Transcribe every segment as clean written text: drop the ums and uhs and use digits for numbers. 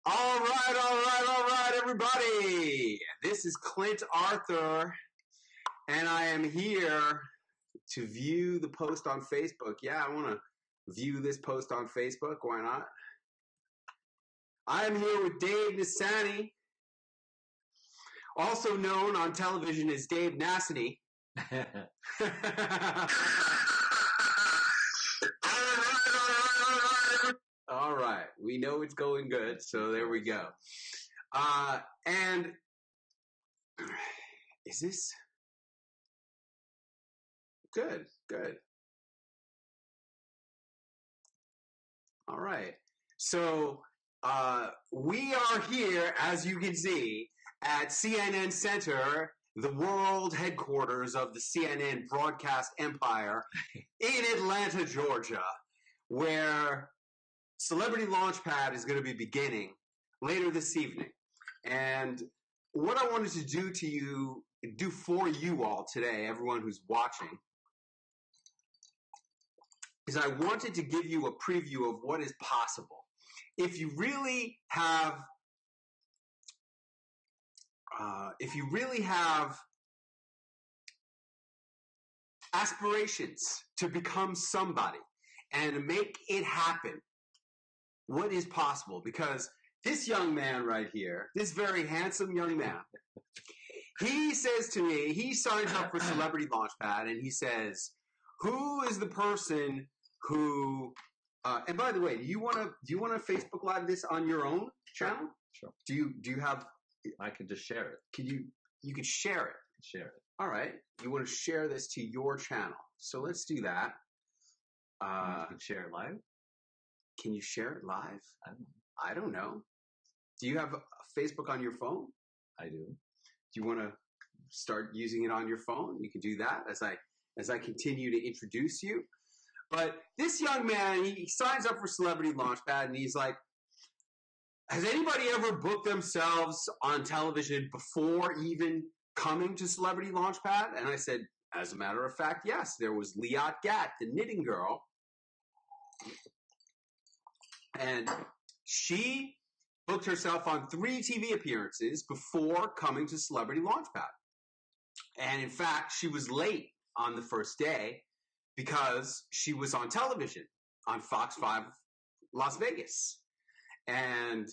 All right, everybody. This is Clint Arthur, and I am here to view the post on Facebook. Yeah, I want to view this post on Facebook. Why not? I am here with Dave Nassaney, also known on television as Dave Nassaney. All right. We know it's going good, so there we go. And is this good? Good. All right. So we are here, as you can see, at CNN Center, the world headquarters of the CNN broadcast empire in Atlanta, Georgia, where Celebrity Launchpad is going to be beginning later this evening. And what I wanted to do for you all today, everyone who's watching, is I wanted to give you a preview of what is possible. If you really have aspirations to become somebody and make it happen, what is possible? Because this young man right here, this very handsome young man, he says to me, he signs up for Celebrity Launchpad, and he says, who is the person who, and by the way, do you want to Facebook Live this on your own channel? Sure. Do you have? I can just share it. You could share it. Share it. All right. You want to share this to your channel. So let's do that. You can share it live? Can you share it live? I don't know. I don't know. Do you have Facebook on your phone? I do. Do you want to start using it on your phone? You can do that as I continue to introduce you. But this young man, he signs up for Celebrity Launchpad, and he's like, has anybody ever booked themselves on television before even coming to Celebrity Launchpad? And I said, as a matter of fact, yes. There was Liat Gat, the knitting girl, and she booked herself on 3 TV appearances before coming to Celebrity Launchpad. And in fact, she was late on the first day because she was on television on Fox 5 Las Vegas. And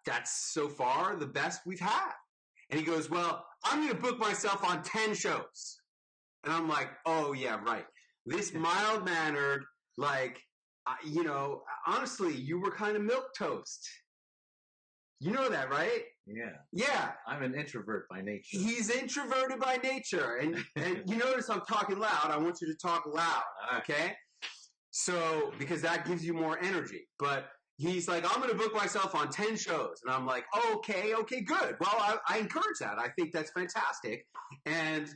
that's so far the best we've had. And he goes, well, I'm going to book myself on 10 shows. And I'm like, oh, yeah, right. This mild-mannered, honestly, you were kind of milquetoast. You know that, right? Yeah. Yeah. I'm an introvert by nature. He's introverted by nature. And you notice I'm talking loud. I want you to talk loud, okay? So, because that gives you more energy. But he's like, I'm going to book myself on 10 shows. And I'm like, okay, good. Well, I encourage that. I think that's fantastic. And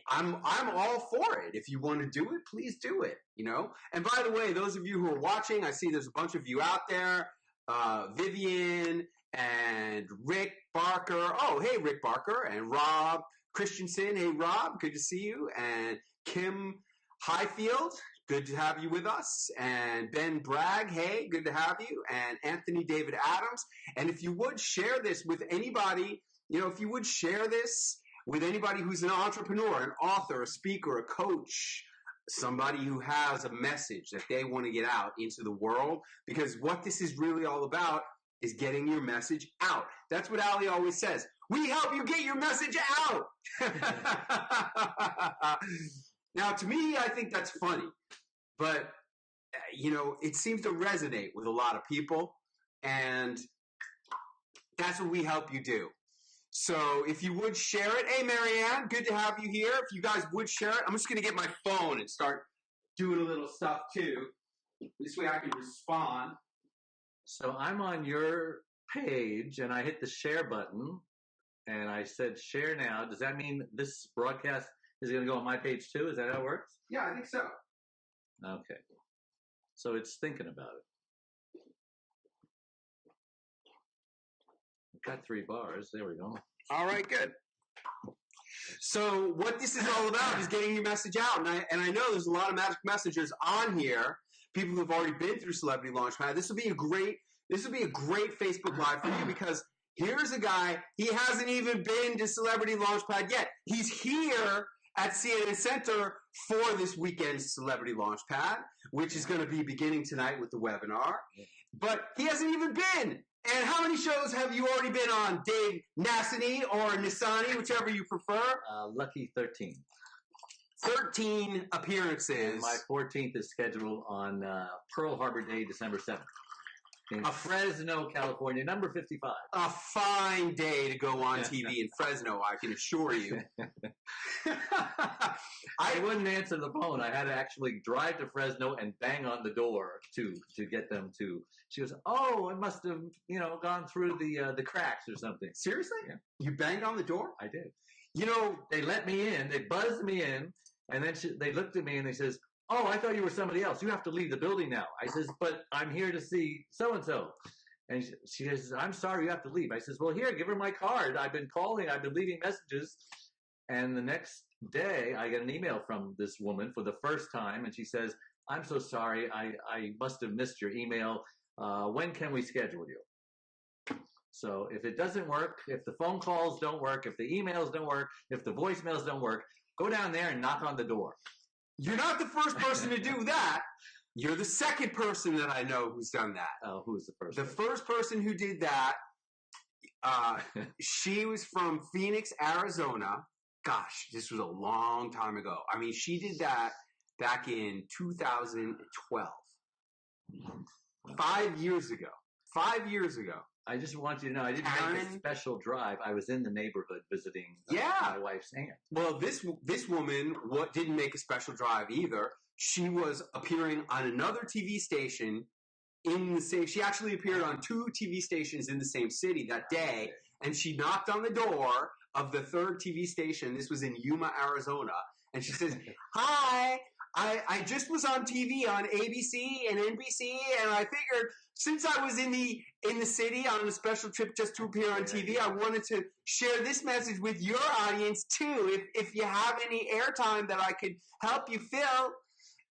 I'm all for it. If you want to do it, please do it, And by the way, those of you who are watching, I see there's a bunch of you out there. Vivian and Rick Barker. Oh, hey, Rick Barker. And Rob Christensen. Hey, Rob, good to see you. And Kim Highfield, good to have you with us. And Ben Bragg, hey, good to have you. And Anthony David Adams. And if you would share this with anybody, if you would share this with anybody who's an entrepreneur, an author, a speaker, a coach, somebody who has a message that they want to get out into the world, because what this is really all about is getting your message out. That's what Ali always says. We help you get your message out. Now, to me, I think that's funny, but it seems to resonate with a lot of people, and that's what we help you do. So if you would share it, hey, Marianne, good to have you here. If you guys would share it, I'm just going to get my phone and start doing a little stuff too. This way I can respond. So I'm on your page, and I hit the share button, and I said share now. Does that mean this broadcast is going to go on my page too? Is that how it works? Yeah, I think so. Okay. So it's thinking about it. Got 3 bars. There we go. All right, good. So what this is all about is getting your message out. And I know there's a lot of magic messengers on here, people who've already been through Celebrity Launchpad. This will be a great Facebook Live for you, because here's a guy, he hasn't even been to Celebrity Launchpad yet. He's here at CNN Center for this weekend's Celebrity Launchpad, which is going to be beginning tonight with the webinar. But he hasn't even been. And how many shows have you already been on, Dave Nassaney or Nassaney, whichever you prefer? Lucky 13. 13 appearances. And my 14th is scheduled on Pearl Harbor Day, December 7th. In Fresno, California, number 55. A fine day to go on TV in Fresno, I can assure you. I wouldn't answer the phone. I had to actually drive to Fresno and bang on the door to get them to. She goes, "Oh, it must have gone through the cracks or something." Seriously? Yeah. You banged on the door? I did. They let me in. They buzzed me in, and then they looked at me and they says, "Oh, I thought you were somebody else. You have to leave the building now." I says, "But I'm here to see so-and-so." And she says, "I'm sorry, you have to leave." I says, "Well, here, give her my card. I've been calling. I've been leaving messages." And the next day, I get an email from this woman for the first time, and she says, "I'm so sorry. I must have missed your email. When can we schedule you?" So if it doesn't work, if the phone calls don't work, if the emails don't work, if the voicemails don't work, go down there and knock on the door. You're not the first person to do that. You're the second person that I know who's done that. Oh, who's the first? The first person who did that, she was from Phoenix, Arizona. Gosh, this was a long time ago. I mean, she did that back in 2012. 5 years ago. 5 years ago. I just want you to know, I didn't make a special drive. I was in the neighborhood visiting my wife's aunt. Well, this woman didn't make a special drive either. She was appearing on another TV station in the same. She actually appeared on 2 TV stations in the same city that day, and she knocked on the door of the third TV station. This was in Yuma, Arizona, and she says, "Hi, I just was on TV on ABC and NBC, and I figured since I was in the city on a special trip just to appear on TV, I wanted to share this message with your audience too. If you have any airtime that I could help you fill."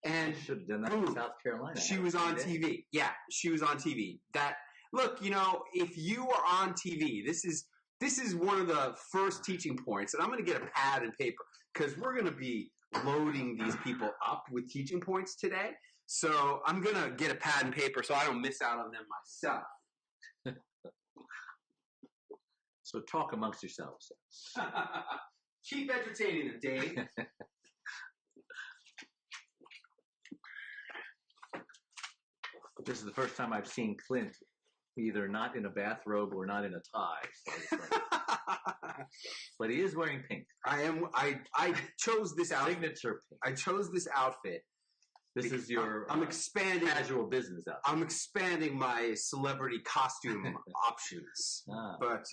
And should have done that in South Carolina. She was on TV. Yeah, she was on TV. Look, if you are on TV, this is one of the first teaching points, and I'm going to get a pad and paper because we're going to be loading these people up with teaching points today. So I'm going to get a pad and paper so I don't miss out on them myself. So talk amongst yourselves. Keep entertaining them, Dave. This is the first time I've seen Clint either not in a bathrobe or not in a tie. But he is wearing pink. I chose this outfit. Signature pink. I chose this outfit. This is your I'm expanding casual business outfit. I'm expanding my celebrity costume options. But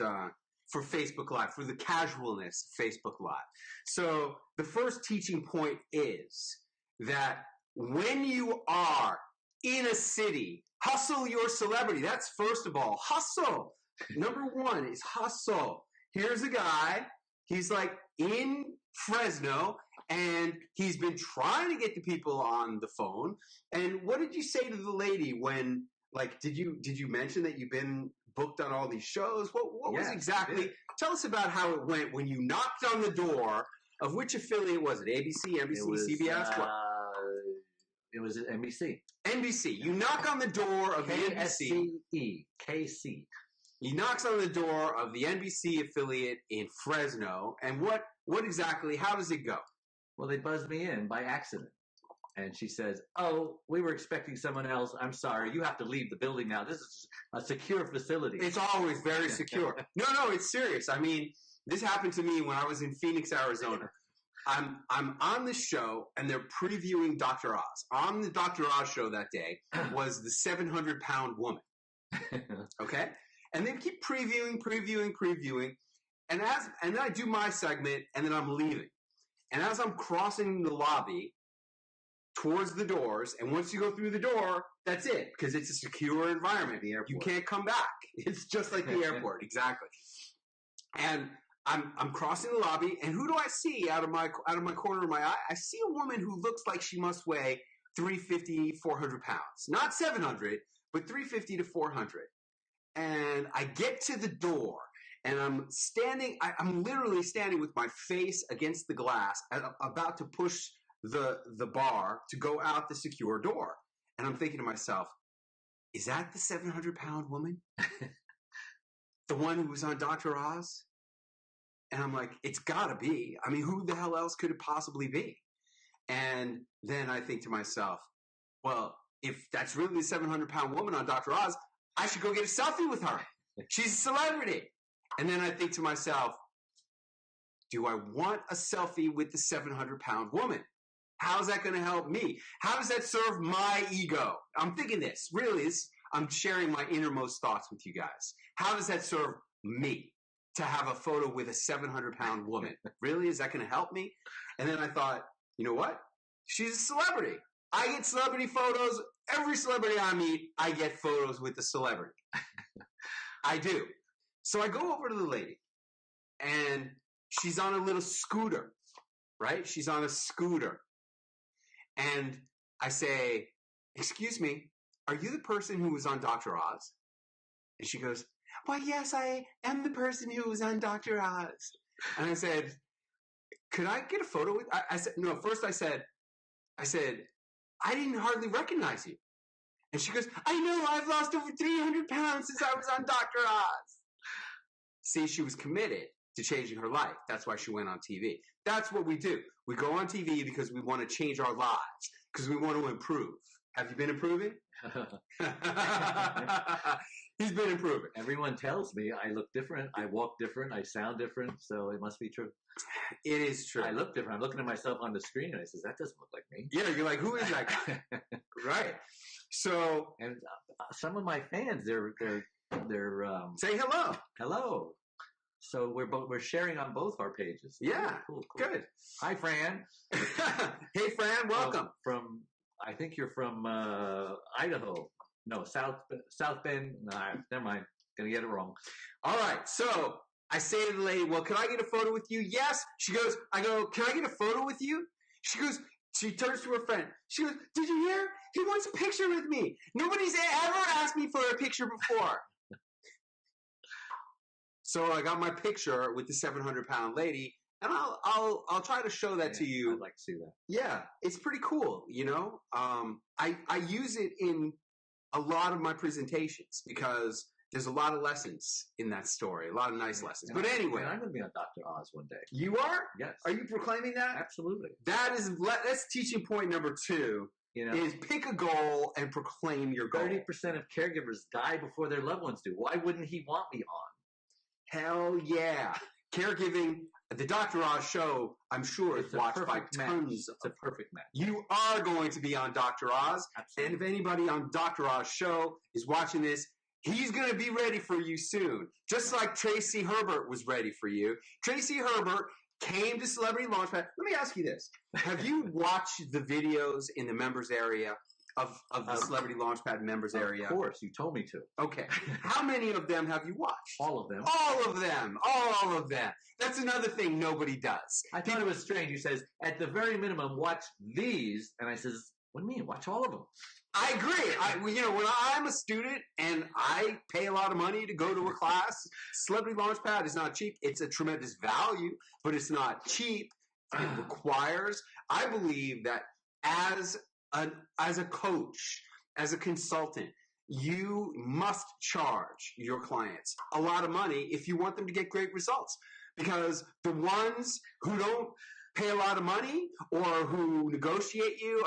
for Facebook Live, for the casualness of Facebook Live. So the first teaching point is that when you are in a city, hustle your celebrity. That's first of all, hustle. Number one is hustle. Here's a guy, he's like in Fresno, and he's been trying to get the people on the phone. And what did you say to the lady when, did you mention that you've been booked on all these shows? What was exactly, tell us about how it went when you knocked on the door of which affiliate was it? ABC, NBC, CBS? What? It was NBC. NBC. You knock on the door of the NBC. KC. He knocks on the door of the NBC affiliate in Fresno. And what exactly, how does it go? Well, they buzzed me in by accident. And she says, "Oh, we were expecting someone else. I'm sorry. You have to leave the building now. This is a secure facility." It's always very secure. No, it's serious. I mean, this happened to me when I was in Phoenix, Arizona. I'm on the show, and they're previewing Dr. Oz. On the Dr. Oz show that day was the 700-pound woman. Okay? And they keep previewing. And then I do my segment, and then I'm leaving. And as I'm crossing the lobby towards the doors, and once you go through the door, that's it, because it's a secure environment. The airport. You can't come back. It's just like the airport, exactly. And I'm crossing the lobby, and who do I see out of my corner of my eye? I see a woman who looks like she must weigh 350, 400 pounds. Not 700, but 350 to 400. And I get to the door, and I'm literally standing with my face against the glass, about to push the bar to go out the secure door. And I'm thinking to myself, is that the 700-pound woman? The one who was on Dr. Oz? And I'm like, it's gotta be. I mean, who the hell else could it possibly be? And then I think to myself, well, if that's really the 700-pound woman on Dr. Oz, I should go get a selfie with her. She's a celebrity. And then I think to myself, do I want a selfie with the 700-pound woman? How's that going to help me? How does that serve my ego? I'm thinking this. Really, I'm sharing my innermost thoughts with you guys. How does that serve me to have a photo with a 700-pound woman? Really? Is that going to help me? And then I thought, you know what? She's a celebrity. I get celebrity photos. Every celebrity I meet, I get photos with the celebrity. I do. So I go over to the lady, and she's on a little scooter, right? She's on a scooter. And I say, excuse me, are you the person who was on Dr. Oz? And she goes, why, yes, I am the person who was on Dr. Oz. And I said, could I get a photo with, I said, no, first I said, I didn't hardly recognize you. And she goes, I know, I've lost over 300 pounds since I was on Dr. Oz. See, she was committed to changing her life. That's why she went on TV. That's what we do. We go on TV because we want to change our lives, because we want to improve. Have you been improving? He's been improving. Everyone tells me I look different, I walk different, I sound different, so it must be true. It is true. I look different. I'm looking at myself on the screen, and I says, that doesn't look like me. Yeah, you're like, who is that guy? Right. So, and some of my fans, they're say hello. Hello. So we're sharing on both our pages. Yeah, cool. Good. Hi, Fran. Hey, Fran, welcome. I think you're from Idaho. No, South Bend. No, never mind. Gonna get it wrong. All right. So I say to the lady, well, can I get a photo with you? Yes. I go, can I get a photo with you? She turns to her friend. She goes, did you hear? He wants a picture with me. Nobody's ever asked me for a picture before. So I got my picture with the 700-pound lady, and I'll try to show that to you. I'd like to see that. Yeah, it's pretty cool. You know, I use it in a lot of my presentations because there's a lot of lessons in that story, a lot of nice lessons. But anyway, I'm going to be on Dr. Oz one day. You are? Yes. Are you proclaiming that? Absolutely. That's teaching point number 2. You know, is pick a goal and proclaim your goal. 30% of caregivers die before their loved ones do. Why wouldn't he want me on? Hell yeah. Caregiving, the Dr. Oz show, I'm sure, is watched by tons. It's a perfect match. You are going to be on Dr. Oz. Absolutely. And if anybody on Dr. Oz show is watching this, he's going to be ready for you soon. Just like Tracy Herbert was ready for you. Tracy Herbert came to Celebrity Launchpad. Let me ask you this. Have you watched the videos in the members area of the Celebrity Launchpad members area? Of course. You told me to. Okay. How many of them have you watched? All of them. All of them. All of them. That's another thing nobody does. I thought it was strange. He says, at the very minimum, watch these. And I says, what do you mean? Watch all of them. I agree. When I'm a student and I pay a lot of money to go to a class, Celebrity Launchpad is not cheap. It's a tremendous value, but it's not cheap. It requires, I believe that as a coach, as a consultant, you must charge your clients a lot of money if you want them to get great results. Because the ones who don't pay a lot of money or who negotiate you,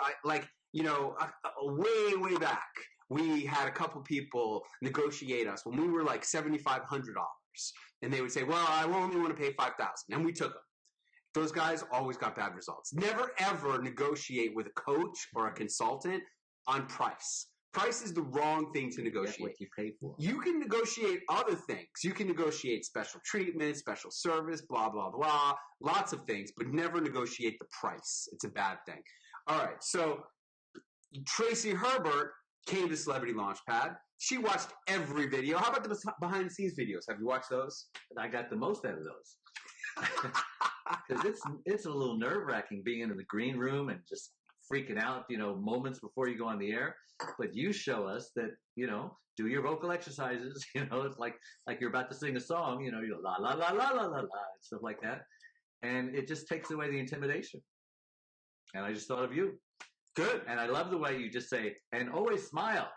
way back, we had a couple people negotiate us when we were like $7,500. And they would say, well, I only want to pay $5,000. And we took them. Those guys always got bad results. Never, ever negotiate with a coach or a consultant on price. Price is the wrong thing to negotiate. Get what you pay for. You can negotiate other things. You can negotiate special treatment, special service, blah, blah, blah, lots of things, but never negotiate the price. It's a bad thing. All right, so Tracy Herbert came to Celebrity Launchpad. She watched every video. How about the behind the scenes videos? Have you watched those? I got the most out of those. Because it's a little nerve-wracking being in the green room and just freaking out, moments before you go on the air. But you show us that, do your vocal exercises. It's like you're about to sing a song. You la la la la la la la and stuff like that, and it just takes away the intimidation. And I just thought of you. Good. And I love the way you just say, and always smile.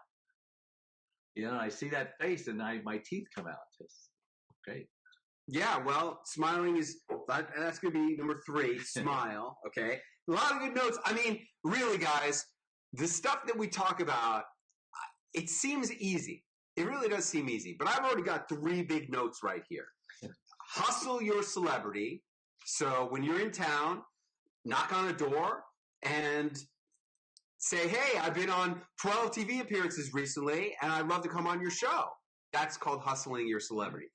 I see that face, and my teeth come out. It's great. Yeah, well, smiling that's going to be number 3, smile, okay? A lot of good notes. I mean, really, guys, the stuff that we talk about, it seems easy. It really does seem easy, but I've already got 3 big notes right here. Hustle your celebrity. So when you're in town, knock on a door and say, hey, I've been on 12 TV appearances recently, and I'd love to come on your show. That's called hustling your celebrity.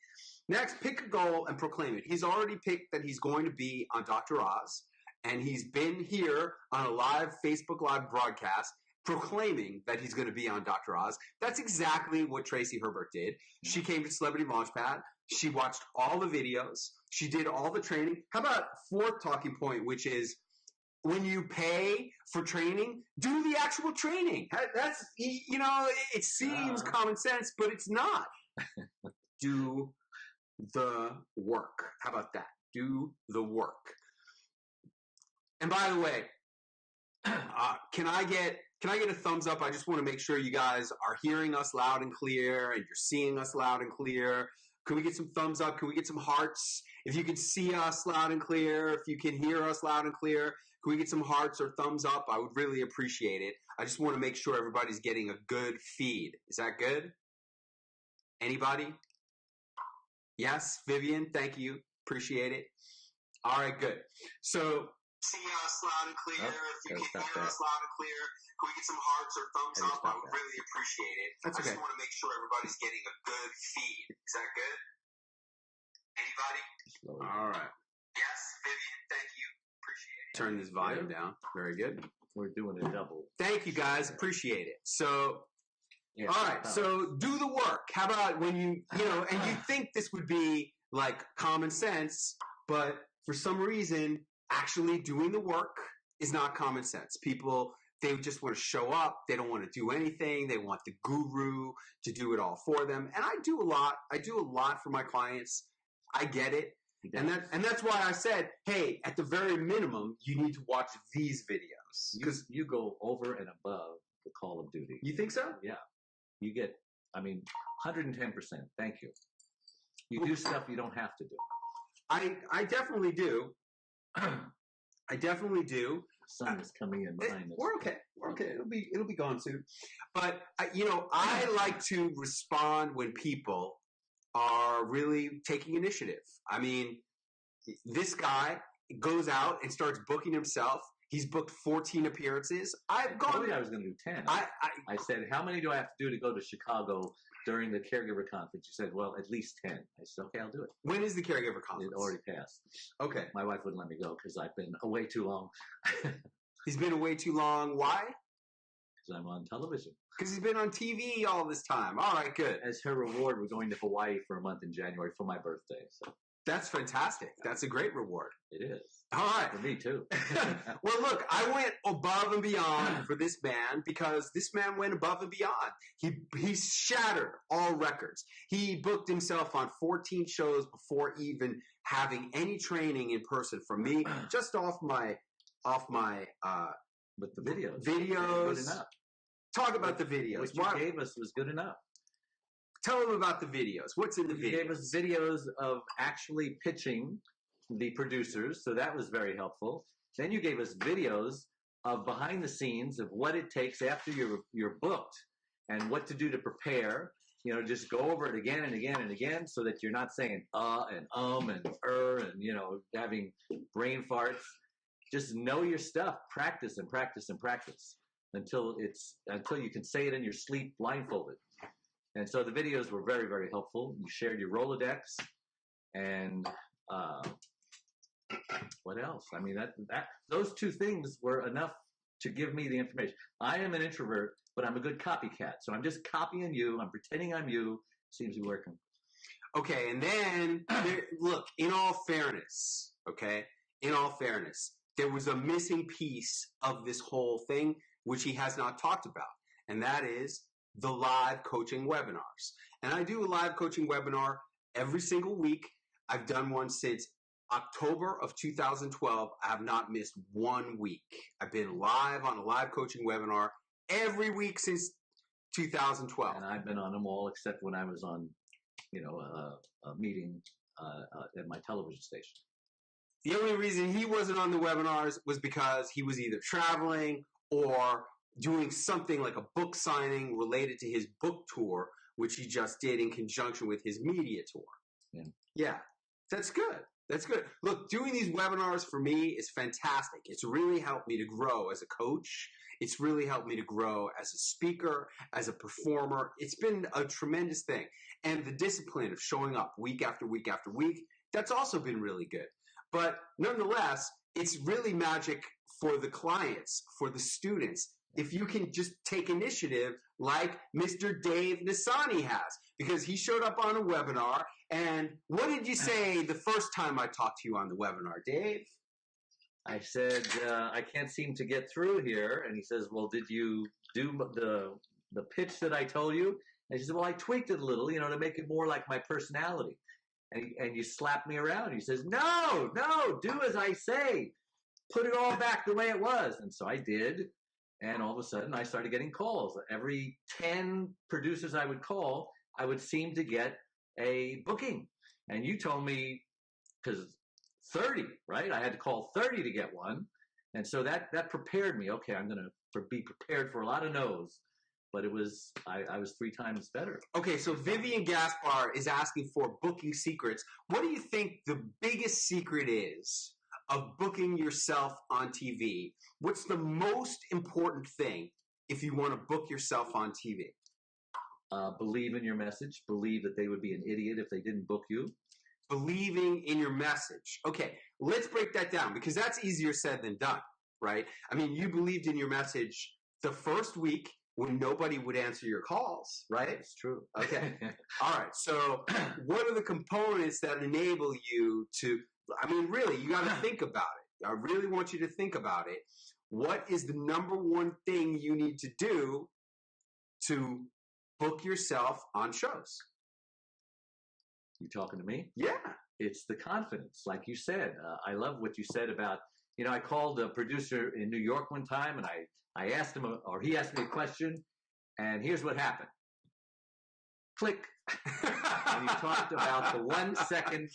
Next, pick a goal and proclaim it. He's already picked that he's going to be on Dr. Oz, and he's been here on a live Facebook Live broadcast proclaiming that he's going to be on Dr. Oz. That's exactly what Tracy Herbert did. She came to Celebrity Launchpad. She watched all the videos. She did all the training. How about 4th talking point, which is when you pay for training, do the actual training. That's, it seems common sense, but it's not. Do the work. How about that? Do the work. And by the way, can I get a thumbs up? I just want to make sure you guys are hearing us loud and clear and you're seeing us loud and clear. Can we get some thumbs up? Can we get some hearts? If you can see us loud and clear, if you can hear us loud and clear, can we get some hearts or thumbs up? I would really appreciate it. I just want to make sure everybody's getting a good feed. Is that good? Anybody? Yes, Vivian, thank you. Appreciate it. All right, good. So, see us loud and clear. If you can hear us loud and clear, can we get some hearts or thumbs up? I would really appreciate it. That's okay. I just want to make sure everybody's getting a good feed. Is that good? Anybody? All right. Yes, Vivian, thank you. Appreciate it. Turn this volume down. Very good. We're doing a double. Thank you, guys. Appreciate it. So, yeah, all right. So do the work. How about when and you think this would be like common sense, but for some reason, actually doing the work is not common sense. People, they just want to show up. They don't want to do anything. They want the guru to do it all for them. And I do a lot. I do a lot for my clients. I get it. And that's why I said, hey, at the very minimum, you need to watch these videos. Because you go over and above the call of duty. You think so? Yeah. You get, 110%. Thank you. You do stuff you don't have to do. I definitely do. I definitely do. The sun is coming in behind us. We're okay. We're okay. It'll be gone soon. But I like to respond when people are really taking initiative. I mean, this guy goes out and starts booking himself. He's booked 14 appearances. I told you I was going to do 10. I said, how many do I have to do to go to Chicago during the caregiver conference? You said, well, at least 10. I said, okay, I'll do it. When is the caregiver conference? It already passed. Okay. My wife wouldn't let me go because I've been away too long. He's been away too long. Why? Because I'm on television. Because he's been on TV all this time. All right, good. As her reward, we're going to Hawaii for a month in January for my birthday. So that's fantastic. That's a great reward. It is. All right. For me, too. Well, look, I went above and beyond for this man because this man went above and beyond. He shattered all records. He booked himself on 14 shows before even having any training in person from me, just off my with the videos. Videos. Good enough. Talk about the videos. What you gave us was good enough. Tell them about the videos. What's in the videos? You gave us videos of actually pitching the producers, so that was very helpful. Then you gave us videos of behind the scenes of what it takes after you're booked and what to do to prepare. Just go over it again and again and again so that you're not saying and and and having brain farts. Just know your stuff. Practice and practice and practice until you can say it in your sleep blindfolded. And so the videos were very, very helpful. You shared your Rolodex and what else? Those two things were enough to give me the information. I am an introvert, but I'm a good copycat. So I'm just copying you. I'm pretending I'm you. Seems to be working. Okay, and then, look, in all fairness, there was a missing piece of this whole thing, which he has not talked about, and that is the live coaching webinars. And I do a live coaching webinar every single week. I've done one since October of 2012. I have not missed 1 week. I've been live on a live coaching webinar every week since 2012. And I've been on them all except when I was on, a meeting at my television station. The only reason he wasn't on the webinars was because he was either traveling or doing something like a book signing related to his book tour, which he just did in conjunction with his media tour. Yeah, that's good. That's good. Look, doing these webinars for me is fantastic. It's really helped me to grow as a coach. It's really helped me to grow as a speaker, as a performer. It's been a tremendous thing. And the discipline of showing up week after week after week, that's also been really good. But nonetheless, it's really magic for the clients, for the students, if you can just take initiative like Mr. Dave Nassaney has, because he showed up on a webinar. And what did you say the first time I talked to you on the webinar, Dave? I said, I can't seem to get through here. And he says, well, did you do the pitch that I told you? And she said, well, I tweaked it a little, to make it more like my personality. And you slapped me around. He says, no, do as I say. Put it all back the way it was. And so I did. And all of a sudden, I started getting calls. Every 10 producers I would call, I would seem to get a booking. And you told me, because 30, right? I had to call 30 to get one. And so that prepared me. Okay, I'm going to be prepared for a lot of no's. But I was 3 times better. Okay, so Vivian Gaspar is asking for booking secrets. What do you think the biggest secret is of booking yourself on TV? What's the most important thing if you want to book yourself on TV? Believe in your message. Believe that they would be an idiot if they didn't book you. Believing in your message. Okay, let's break that down because that's easier said than done, right? I mean, you believed in your message the first week when nobody would answer your calls, right? It's true. Okay. All right. So what are the components that enable you to, really, you got to think about it. I really want you to think about it. What is the number one thing you need to do to book yourself on shows? You talking to me? Yeah. It's the confidence. Like you said, I love what you said about, I called a producer in New York one time and I asked him, or he asked me a question, and here's what happened. Click. And he talked about the 1 second.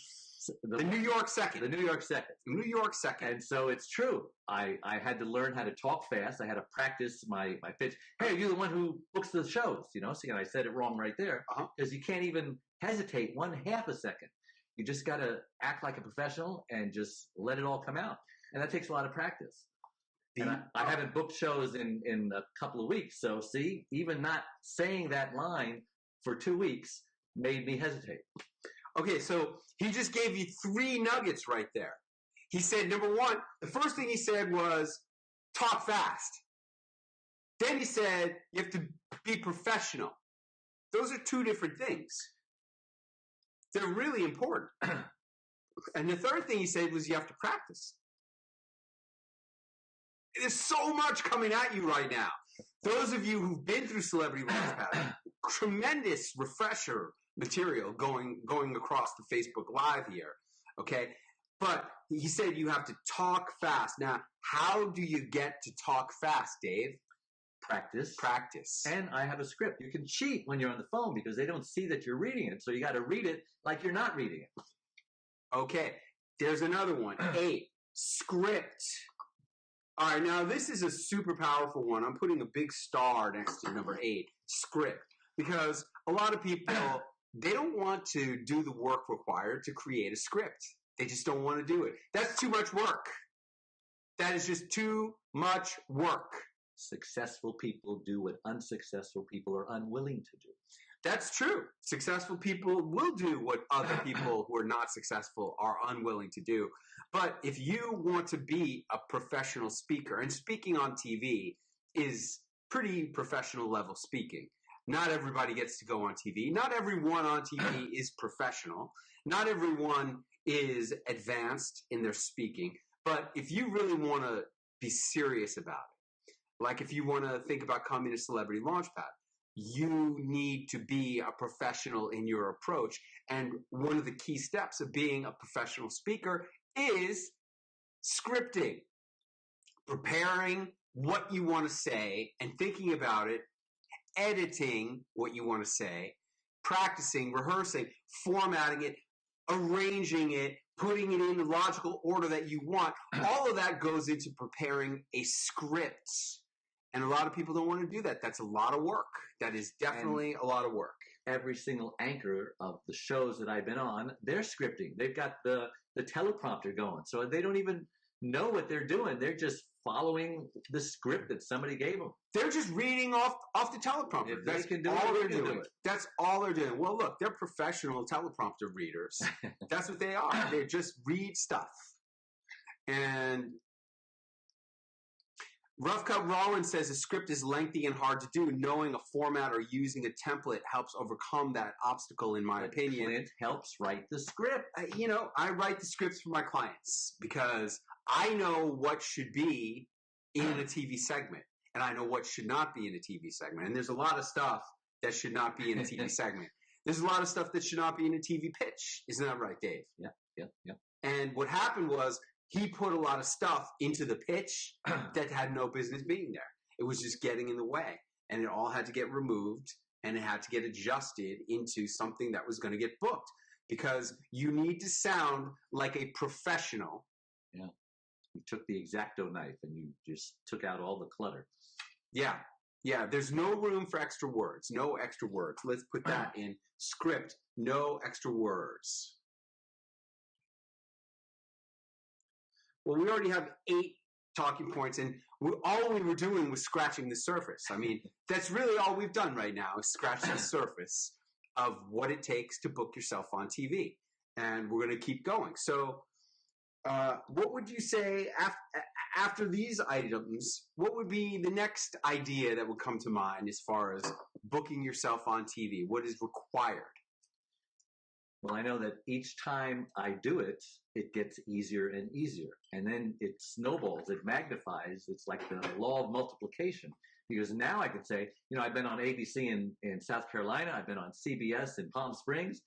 The New York second. The New York second. New York second. And so it's true. I had to learn how to talk fast. I had to practice my pitch. Hey, you're the one who books the shows, See, and I said it wrong right there. Because you can't even hesitate 1/2 a second. You just got to act like a professional and just let it all come out. And that takes a lot of practice. And I haven't booked shows in a couple of weeks. So see, even not saying that line for 2 weeks made me hesitate. Okay, so he just gave you 3 nuggets right there. He said, number one, the first thing he said was talk fast. Then he said you have to be professional. Those are 2 different things. They're really important. And the third thing he said was you have to practice. There's so much coming at you right now. Those of you who've been through Celebrity Launchpad, tremendous refresher material going across the Facebook Live here, okay? But he said you have to talk fast. Now, how do you get to talk fast, Dave? Practice. Practice. And I have a script. You can cheat when you're on the phone because they don't see that you're reading it. So you got to read it like you're not reading it. Okay. There's another one. 8. Script. All right. Now, this is a super powerful one. I'm putting a big star next to number 8. Script. Because a lot of people, they don't want to do the work required to create a script. They just don't want to do it. That's too much work. That is just too much work. Successful people do what unsuccessful people are unwilling to do. That's true. Successful people will do what other people who are not successful are unwilling to do. But if you want to be a professional speaker, and speaking on TV is pretty professional level speaking. Not everybody gets to go on TV. Not everyone on TV is professional. Not everyone is advanced in their speaking. But if you really want to be serious about it, like if you want to think about coming to Celebrity Launchpad, you need to be a professional in your approach. And one of the key steps of being a professional speaker is scripting, preparing what you want to say and thinking about it, editing what you want to say, practicing, rehearsing, formatting it, arranging it, putting it in the logical order that you want. All of that goes into preparing a script. And a lot of people don't want to do that. That's a lot of work. That is definitely a lot of work. Every single anchor of the shows that I've been on, they're scripting. They've got the teleprompter going. So they don't even know what they're doing. They're just following the script that somebody gave them. They're just reading off the teleprompter. If That's they can do all it, they're they can doing. do it. That's all they're doing. Well, look, they're professional teleprompter readers. That's what they are. They just read stuff. And Rough Cut Rollins says a script is lengthy and hard to do. Knowing a format or using a template helps overcome that obstacle, in my opinion. Clint helps write the script. I write the scripts for my clients because I know what should be in a TV segment, and I know what should not be in a TV segment. And there's a lot of stuff that should not be in a TV segment. There's a lot of stuff that should not be in a TV pitch. Isn't that right, Dave? Yeah. And what happened was, he put a lot of stuff into the pitch that had no business being there. It was just getting in the way. And it all had to get removed, and it had to get adjusted into something that was going to get booked. Because you need to sound like a professional. Yeah. You took the X-Acto knife and you just took out all the clutter. Yeah. There's no room for extra words. No extra words. Let's put that in script. No extra words. Well, we already have 8 talking points, and all we were doing was scratching the surface. I mean, that's really all we've done right now is scratch the surface of what it takes to book yourself on TV. And we're going to keep going. So what would you say after these items, what would be the next idea that would come to mind as far as booking yourself on TV? What is required? Well, I know that each time I do it, it gets easier and easier. And then it snowballs, it magnifies. It's like the law of multiplication. Because now I can say, I've been on ABC in South Carolina, I've been on CBS in Palm Springs,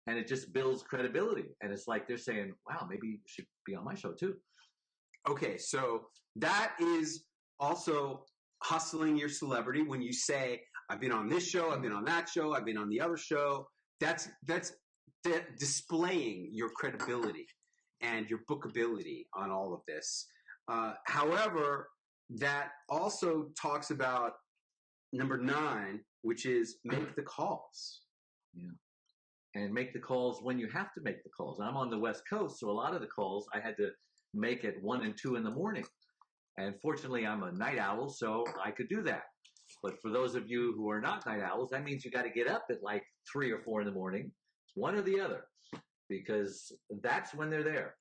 and it just builds credibility. And it's like they're saying, wow, maybe you should be on my show too. Okay, so that is also hustling your celebrity when you say, I've been on this show, I've been on that show, I've been on the other show. That's displaying your credibility and your bookability on all of this. However, that also talks about number 9, which is make the calls. Yeah. And make the calls when you have to make the calls. I'm on the West Coast, so a lot of the calls I had to make at 1 and 2 in the morning. And fortunately, I'm a night owl, so I could do that. But for those of you who are not night owls, that means you got to get up at like 3 or 4 in the morning, one or the other, because that's when they're there.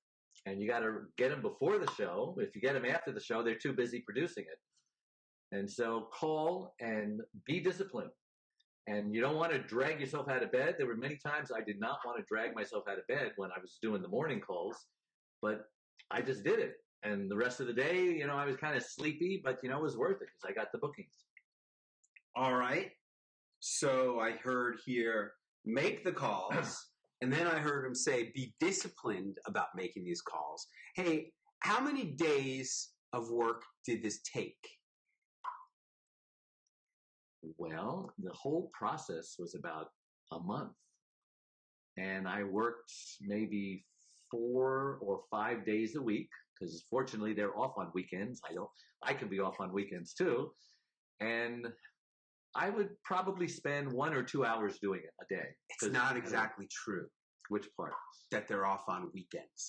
And you got to get them before the show. If you get them after the show, they're too busy producing it. And so call and be disciplined. And you don't want to drag yourself out of bed. There were many times I did not want to drag myself out of bed when I was doing the morning calls, but I just did it. And the rest of the day, I was kind of sleepy, but, it was worth it because I got the bookings. All right. So I heard here, make the calls. And then I heard him say, be disciplined about making these calls. Hey, how many days of work did this take? Well, the whole process was about a month. And I worked maybe 4 or 5 days a week, because fortunately they're off on weekends. I can be off on weekends too. And I would probably spend 1 or 2 hours doing it a day. It's not exactly true. Which part? That they're off on weekends.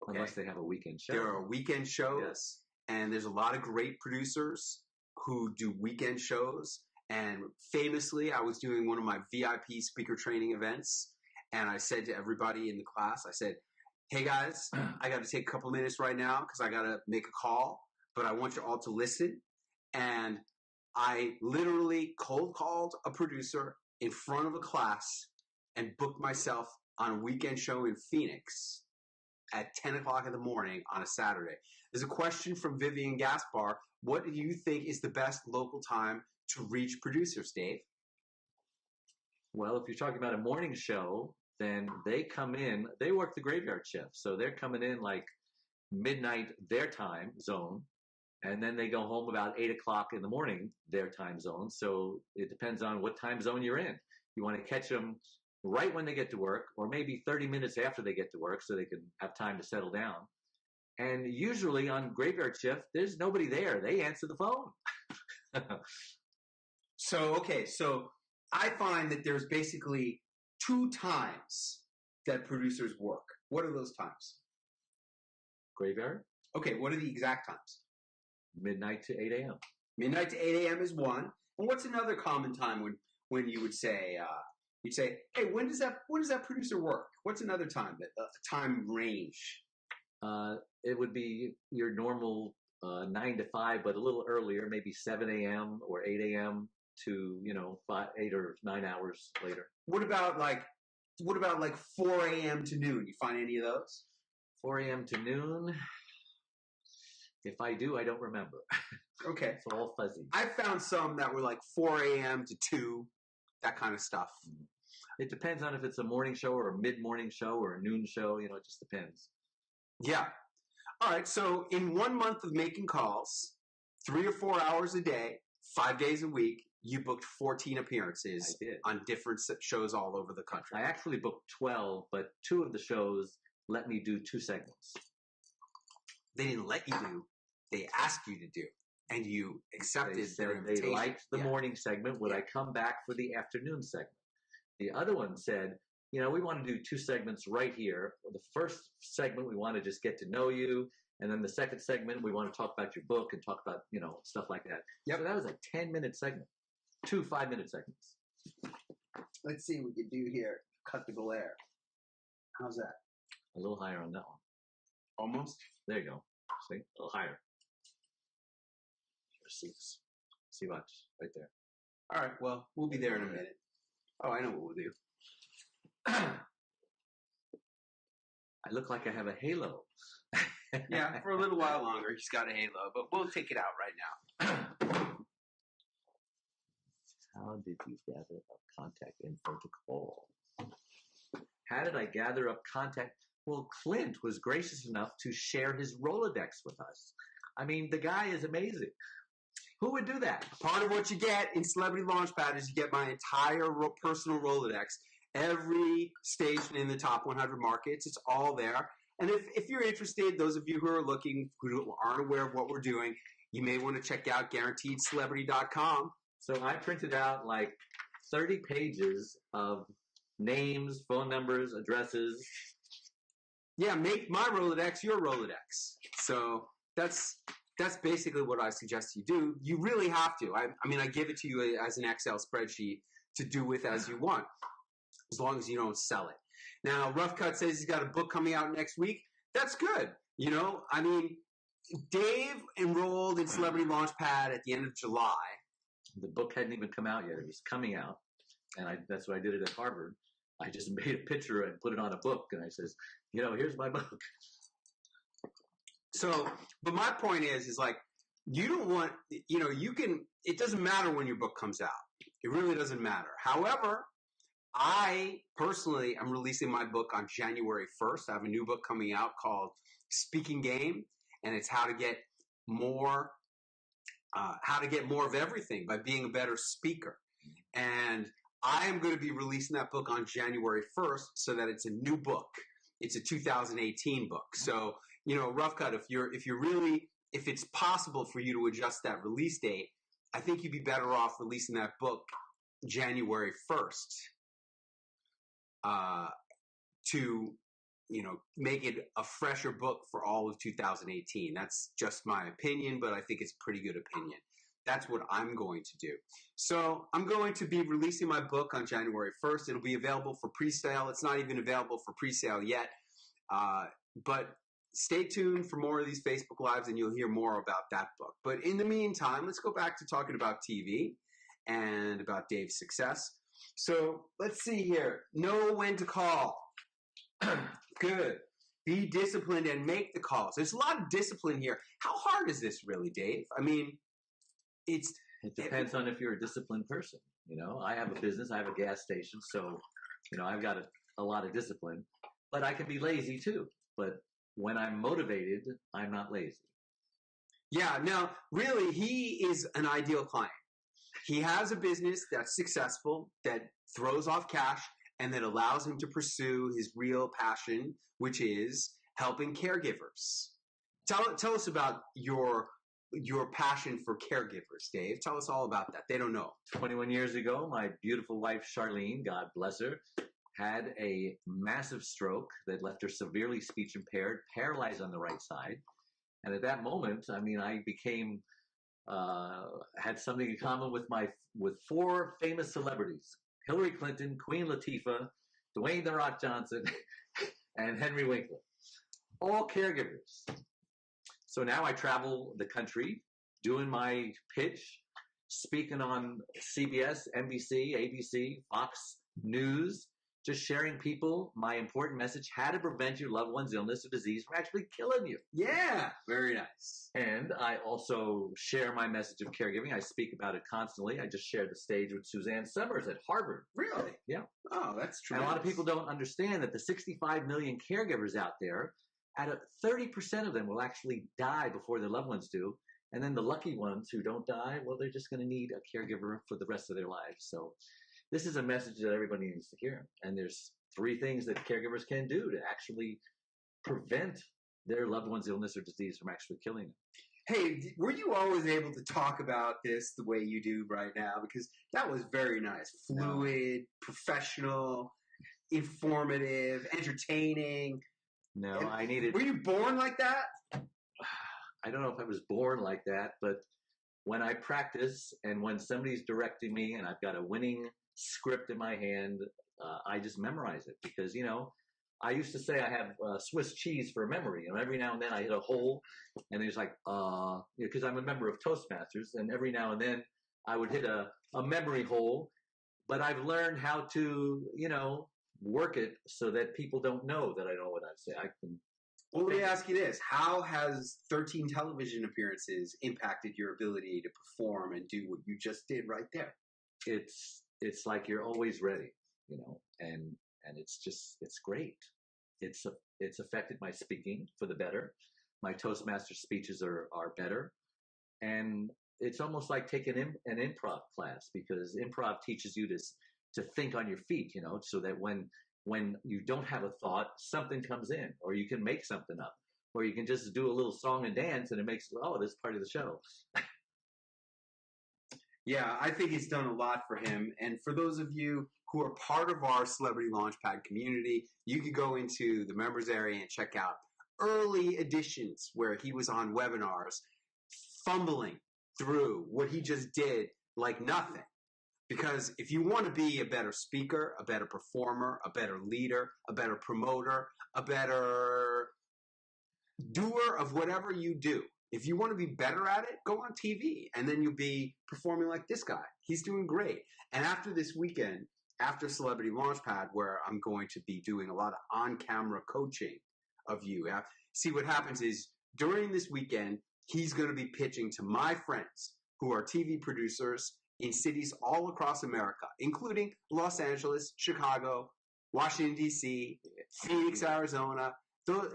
Okay. Unless they have a weekend show. There are weekend shows, yes. And there's a lot of great producers who do weekend shows, And famously, I was doing one of my VIP speaker training events, and I said to everybody in the class, I said, hey guys, I got to take a couple minutes right now because I got to make a call, but I want you all to listen. And I literally cold called a producer in front of a class and booked myself on a weekend show in Phoenix at 10 o'clock in the morning on a Saturday. There's a question from Vivian Gaspar. What do you think is the best local time to reach producers, Dave? Well, if you're talking about a morning show, then they come in, they work the graveyard shift. So they're coming in like midnight their time zone, and then they go home about 8 o'clock in the morning their time zone. So it depends on what time zone you're in. You want to catch them right when they get to work, or maybe 30 minutes after they get to work so they can have time to settle down. And usually on graveyard shift, there's nobody there. They answer the phone. So I find that there's basically 2 times that producers work. What are those times? Graveyard? Okay, what are the exact times? Midnight to 8 a.m. Midnight to 8 a.m. is one. And what's another common time when you would say, you'd say, hey, when does that producer work? What's another time, time range? It would be your normal 9 to 5, but a little earlier, maybe 7 a.m. or 8 a.m. to 8 or 9 hours later. What about like 4 a.m. to noon? You find any of those? 4 a.m. to noon. If I do, I don't remember. Okay. It's all fuzzy. I found some that were like 4 a.m. to 2, that kind of stuff. It depends on if it's a morning show or a mid-morning show or a noon show. It just depends. Yeah. All right. So in 1 month of making calls, 3 or 4 hours a day, 5 days a week, you booked 14 appearances on different shows all over the country. I actually booked 12, but 2 of the shows let me do 2 segments. They didn't let you do. They asked you to do, and you accepted their invitation. They liked the morning segment. Would I come back for the afternoon segment? The other one said, we want to do 2 segments right here. The first segment, we want to just get to know you. And then the second segment, we want to talk about your book and talk about, stuff like that. Yep. So that was a 10-minute segment. 2 5-minute segments. Let's see what you do here. Cut the glare. How's that? A little higher on that one. Almost? There you go. See? A little higher. See much right there. All right. Well, we'll be there in a minute. Oh, I know what we'll do. I look like I have a halo. Yeah, for a little while longer, he's got a halo, but we'll take it out right now. How did you gather up contact info to call? How did I gather up contact? Well, Clint was gracious enough to share his Rolodex with us. I mean, the guy is amazing. Who would do that? Part of what you get in Celebrity Launchpad is you get my entire personal Rolodex. Every station in the top 100 markets, it's all there. And if you're interested, those of you who are looking, who aren't aware of what we're doing, you may want to check out GuaranteedCelebrity.com. So I printed out like 30 pages of names, phone numbers, addresses. Yeah, make my Rolodex your Rolodex. So that's basically what I suggest you do. You really have to. I mean, I give it to you as an Excel spreadsheet to do with as you want, as long as you don't sell it. Now, Rough Cut says he's got a book coming out next week. That's good. I mean, Dave enrolled in Celebrity Launchpad at the end of July. The book hadn't even come out yet. It was coming out. And that's what I did it at Harvard. I just made a picture and put it on a book. And I says, here's my book. So, but my point is like, you don't want, it doesn't matter when your book comes out. It really doesn't matter. However, I personally am releasing my book on January 1st. I have a new book coming out called Speaking Game, and it's how to get more of everything by being a better speaker. And I am going to be releasing that book on January 1st so that it's a new book. It's a 2018 book. So, Rough Cut, if it's possible for you to adjust that release date, I think you'd be better off releasing that book January 1st. To make it a fresher book for all of 2018. That's just my opinion, but I think it's a pretty good opinion. That's what I'm going to do. So I'm going to be releasing my book on January 1st. It'll be available for pre-sale. It's not even available for pre-sale yet. But stay tuned for more of these Facebook Lives and you'll hear more about that book. But in the meantime, let's go back to talking about TV and about Dave's success. So let's see here. Know when to call. Good. Be disciplined and make the calls. There's a lot of discipline here. How hard is this really, Dave? I mean, it depends on if you're a disciplined person. I have a business. I have a gas station. So, I've got a lot of discipline. But I can be lazy too. But when I'm motivated, I'm not lazy. Yeah. Now, really, he is an ideal client. He has a business that's successful, that throws off cash, and that allows him to pursue his real passion, which is helping caregivers. Tell us about your passion for caregivers, Dave. Tell us all about that. They don't know. 21 years ago, my beautiful wife, Charlene, God bless her, had a massive stroke that left her severely speech impaired, paralyzed on the right side. And at that moment, I became, had something in common with 4 famous celebrities: Hillary Clinton, Queen Latifah, Dwayne "The Rock" Johnson, and Henry Winkler. All caregivers. So now I travel the country doing my pitch, speaking on CBS, NBC, ABC, Fox News, just sharing people my important message: how to prevent your loved one's illness or disease from actually killing you. Yeah, very nice. And I also share my message of caregiving. I speak about it constantly. I just shared the stage with Suzanne Summers at Harvard. Really? Yeah. Oh, that's true. And a lot of people don't understand that the 65 million caregivers out there, 30% of them will actually die before their loved ones do. And then the lucky ones who don't die, well, they're just going to need a caregiver for the rest of their lives. So this is a message that everybody needs to hear. And there's 3 things that caregivers can do to actually prevent their loved one's illness or disease from actually killing them. Hey, were you always able to talk about this the way you do right now? Because that was very nice. Fluid, professional, informative, entertaining. No, I needed... Were you born like that? I don't know if I was born like that, but when I practice and when somebody's directing me and I've got a winning script in my hand, I just memorize it because, I used to say I have Swiss cheese for memory. Every now and then I hit a hole and there's like, because I'm a member of Toastmasters, and every now and then I would hit a memory hole, but I've learned how to, work it so that people don't know that I know what I say. Well, let me ask you this. How has 13 television appearances impacted your ability to perform and do what you just did right there? It's like you're always ready, and it's great. It's affected my speaking for the better. My Toastmaster speeches are better. And it's almost like taking an improv class, because improv teaches you to think on your feet, so that when you don't have a thought, something comes in, or you can make something up, or you can just do a little song and dance and it makes, this is part of the show. Yeah, I think he's done a lot for him. And for those of you who are part of our Celebrity Launchpad community, you could go into the members area and check out early editions where he was on webinars, fumbling through what he just did like nothing. Because if you want to be a better speaker, a better performer, a better leader, a better promoter, a better doer of whatever you do, if you want to be better at it, go on TV, and then you'll be performing like this guy. He's doing great. And after this weekend, after Celebrity Launchpad, where I'm going to be doing a lot of on-camera coaching of you, see what happens is during this weekend, he's going to be pitching to my friends who are TV producers in cities all across America, including Los Angeles, Chicago, Washington, D.C., Phoenix, Arizona.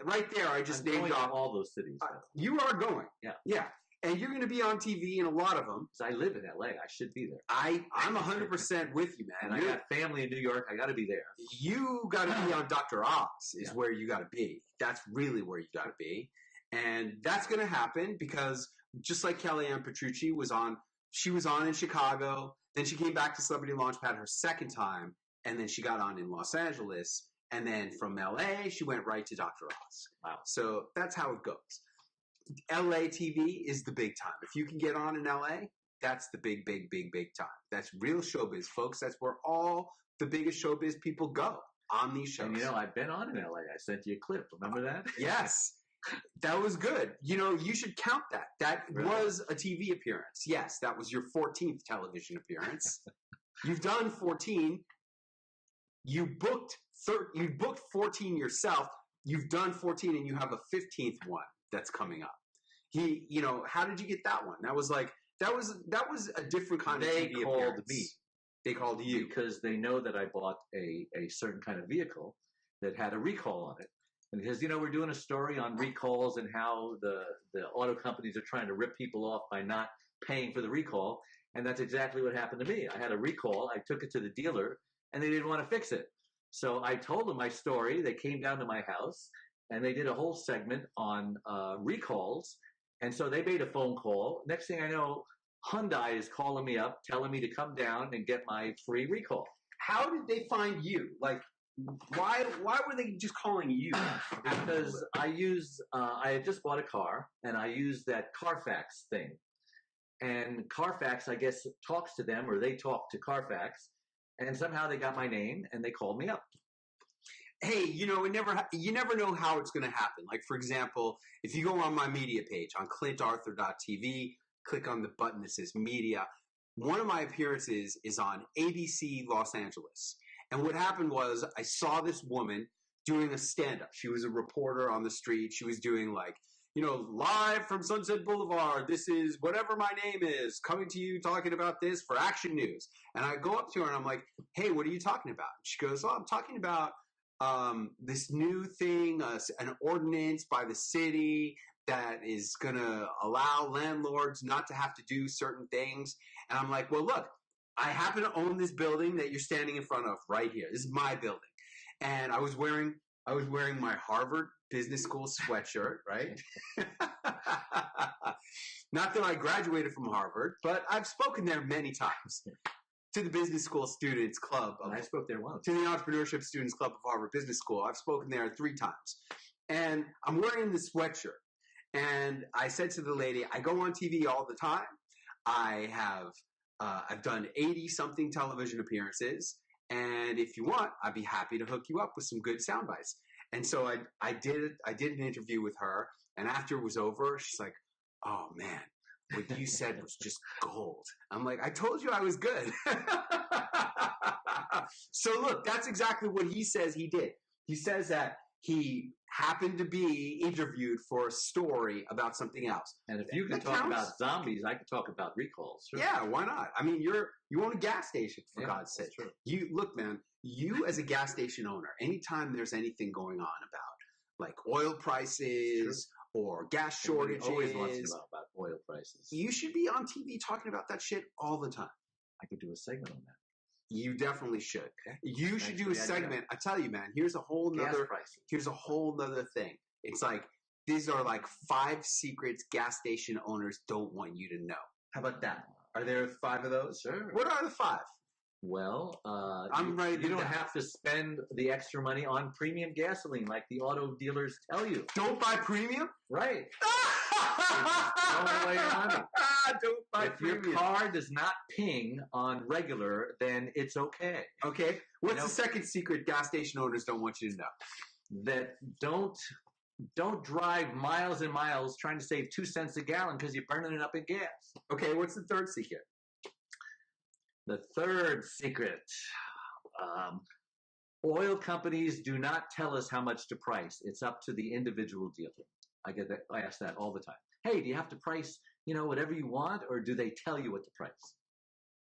Right there, I just named off all those cities. You are going. Yeah. And you're going to be on TV in a lot of them. I live in L.A. I should be there. I'm 100% with you, man. And I got family in New York. I got to be there. You got to be on Dr. Oz is where you got to be. That's really where you got to be. And that's going to happen because just like Kellyanne Petrucci was on, she was on in Chicago. Then she came back to Celebrity Launchpad her second time. And then she got on in Los Angeles. And then from LA, she went right to Dr. Oz. Wow. So that's how it goes. LA TV is the big time. If you can get on in LA, That's the big time. That's real showbiz, folks. That's where all the biggest showbiz people go on these shows. And I've been on in LA. I sent you a clip. Remember that? Yes. That was good. You should count that. That Really? was a TV appearance. Yes, that was your 14th television appearance. You've done 14. You booked 14 yourself. You've done 14 and you have a 15th one that's coming up. How did you get that one? That was a different kind of TV They called appearance. me. They called you. Because they know that I bought a certain kind of vehicle that had a recall on it. And because, we're doing a story on recalls and how the auto companies are trying to rip people off by not paying for the recall. And that's exactly what happened to me. I had a recall. I took it to the dealer, and they didn't want to fix it. So I told them my story. They came down to my house, and they did a whole segment on recalls. And so they made a phone call. Next thing I know, Hyundai is calling me up, telling me to come down and get my free recall. How did they find you? Like, why were they just calling you? Because I had just bought a car, and I used that Carfax thing. And Carfax, I guess, talks to them, or they talk to Carfax, and somehow they got my name, and they called me up. Hey, you never know how it's going to happen. Like, for example, if you go on my media page on clintarthur.tv, click on the button that says media. One of my appearances is on ABC Los Angeles. And what happened was I saw this woman doing a stand-up. She was a reporter on the street. She was doing live from Sunset Boulevard. This is whatever my name is, coming to you talking about this for Action News. And I go up to her and I'm like, hey, what are you talking about? She goes, I'm talking about this new thing, an ordinance by the city that is going to allow landlords not to have to do certain things. And I'm like, well, look, I happen to own this building that you're standing in front of right here. This is my building. And I was wearing my Harvard Business School sweatshirt, right? Not that I graduated from Harvard, but I've spoken there many times. To the Business School Students Club. I spoke there once. To the Entrepreneurship Students Club of Harvard Business School. I've spoken there 3 times. And I'm wearing this sweatshirt. And I said to the lady, I go on TV all the time. I've done 80-something television appearances. And if you want, I'd be happy to hook you up with some good sound bites. And so I did an interview with her. And after it was over, she's like, oh, man. What you said was just gold. I'm like, I told you I was good. So look, that's exactly what he says he did. He says that he happened to be interviewed for a story about something else. And if you can talk about zombies, I can talk about recalls. Sure. Yeah, why not? I mean, you own a gas station, for God's sake. True. You look, man, you as a gas station owner, anytime there's anything going on about like oil prices or gas shortages, always wants to know about oil prices. You should be on TV talking about that shit all the time. I could do a segment on that. You definitely should. Okay. You should do a segment. I tell you, man, here's a whole nother thing. It's like, these are like 5 secrets gas station owners don't want you to know. How about that? Are there 5 of those? Sure. What are the 5? Well, I'm ready. You don't have to spend the extra money on premium gasoline like the auto dealers tell you. Don't buy premium? Right. Don't waste your money. Don't buy if premium. Your car does not ping on regular, then it's okay. Okay. What's the second secret gas station owners don't want you to know? That don't drive miles and miles trying to save 2 cents a gallon because you're burning it up in gas. Okay. What's the third secret? The third secret. Oil companies do not tell us how much to price. It's up to the individual dealer. I ask that all the time. Hey, do you have to price, whatever you want, or do they tell you what to price?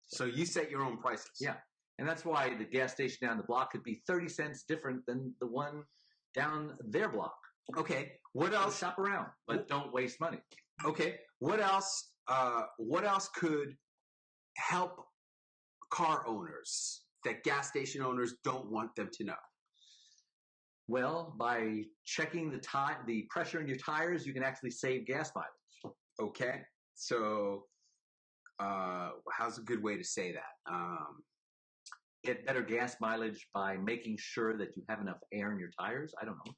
So you set your own prices. Yeah. And that's why the gas station down the block could be 30 cents different than the one down their block. Okay. What else? Shop around, but don't waste money. Okay. What else? What else could help car owners that gas station owners don't want them to know? Well, by checking the pressure in your tires, you can actually save gas mileage. Okay. So, how's a good way to say that? Get better gas mileage by making sure that you have enough air in your tires. I don't know.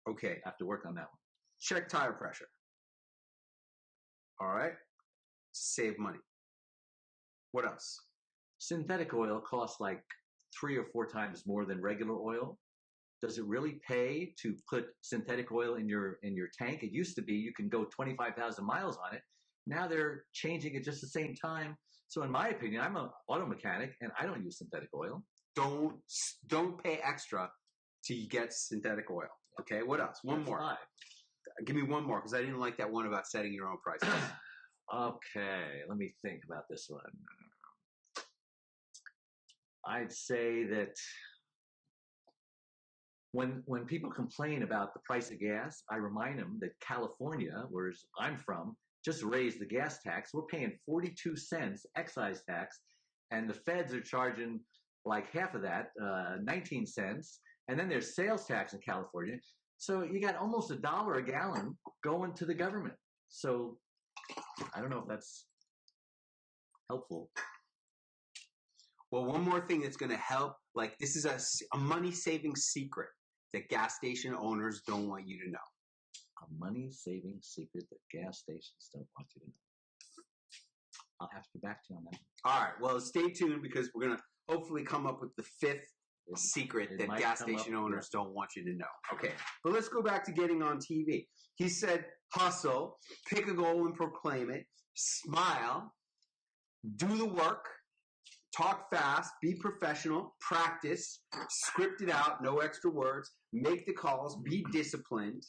Okay. I have to work on that one. Check tire pressure. All right. Save money. What else? Synthetic oil costs like 3 or 4 times more than regular oil. Does it really pay to put synthetic oil in your tank? It used to be you can go 25,000 miles on it. Now they're changing it just the same time. So in my opinion, I'm an auto mechanic and I don't use synthetic oil. Don't pay extra to get synthetic oil. Okay, what else? One more. 5. Give me one more because I didn't like that one about setting your own prices. Okay, let me think about this one. I'd say that when people complain about the price of gas, I remind them that California, where I'm from, just raised the gas tax. We're paying 42 cents excise tax, and the feds are charging like half of that, 19 cents. And then there's sales tax in California. So you got almost $1 a gallon going to the government. So I don't know if that's helpful. Well, one more thing that's going to help, like this is a money-saving secret that gas station owners don't want you to know. A money-saving secret that gas stations don't want you to know. I'll have to get back to you on that. All right. Well, stay tuned because we're going to hopefully come up with the 5th secret that gas station owners don't want you to know. Okay. But let's go back to getting on TV. He said, hustle, pick a goal and proclaim it, smile, do the work, talk fast, be professional, practice, script it out, no extra words, make the calls, be disciplined,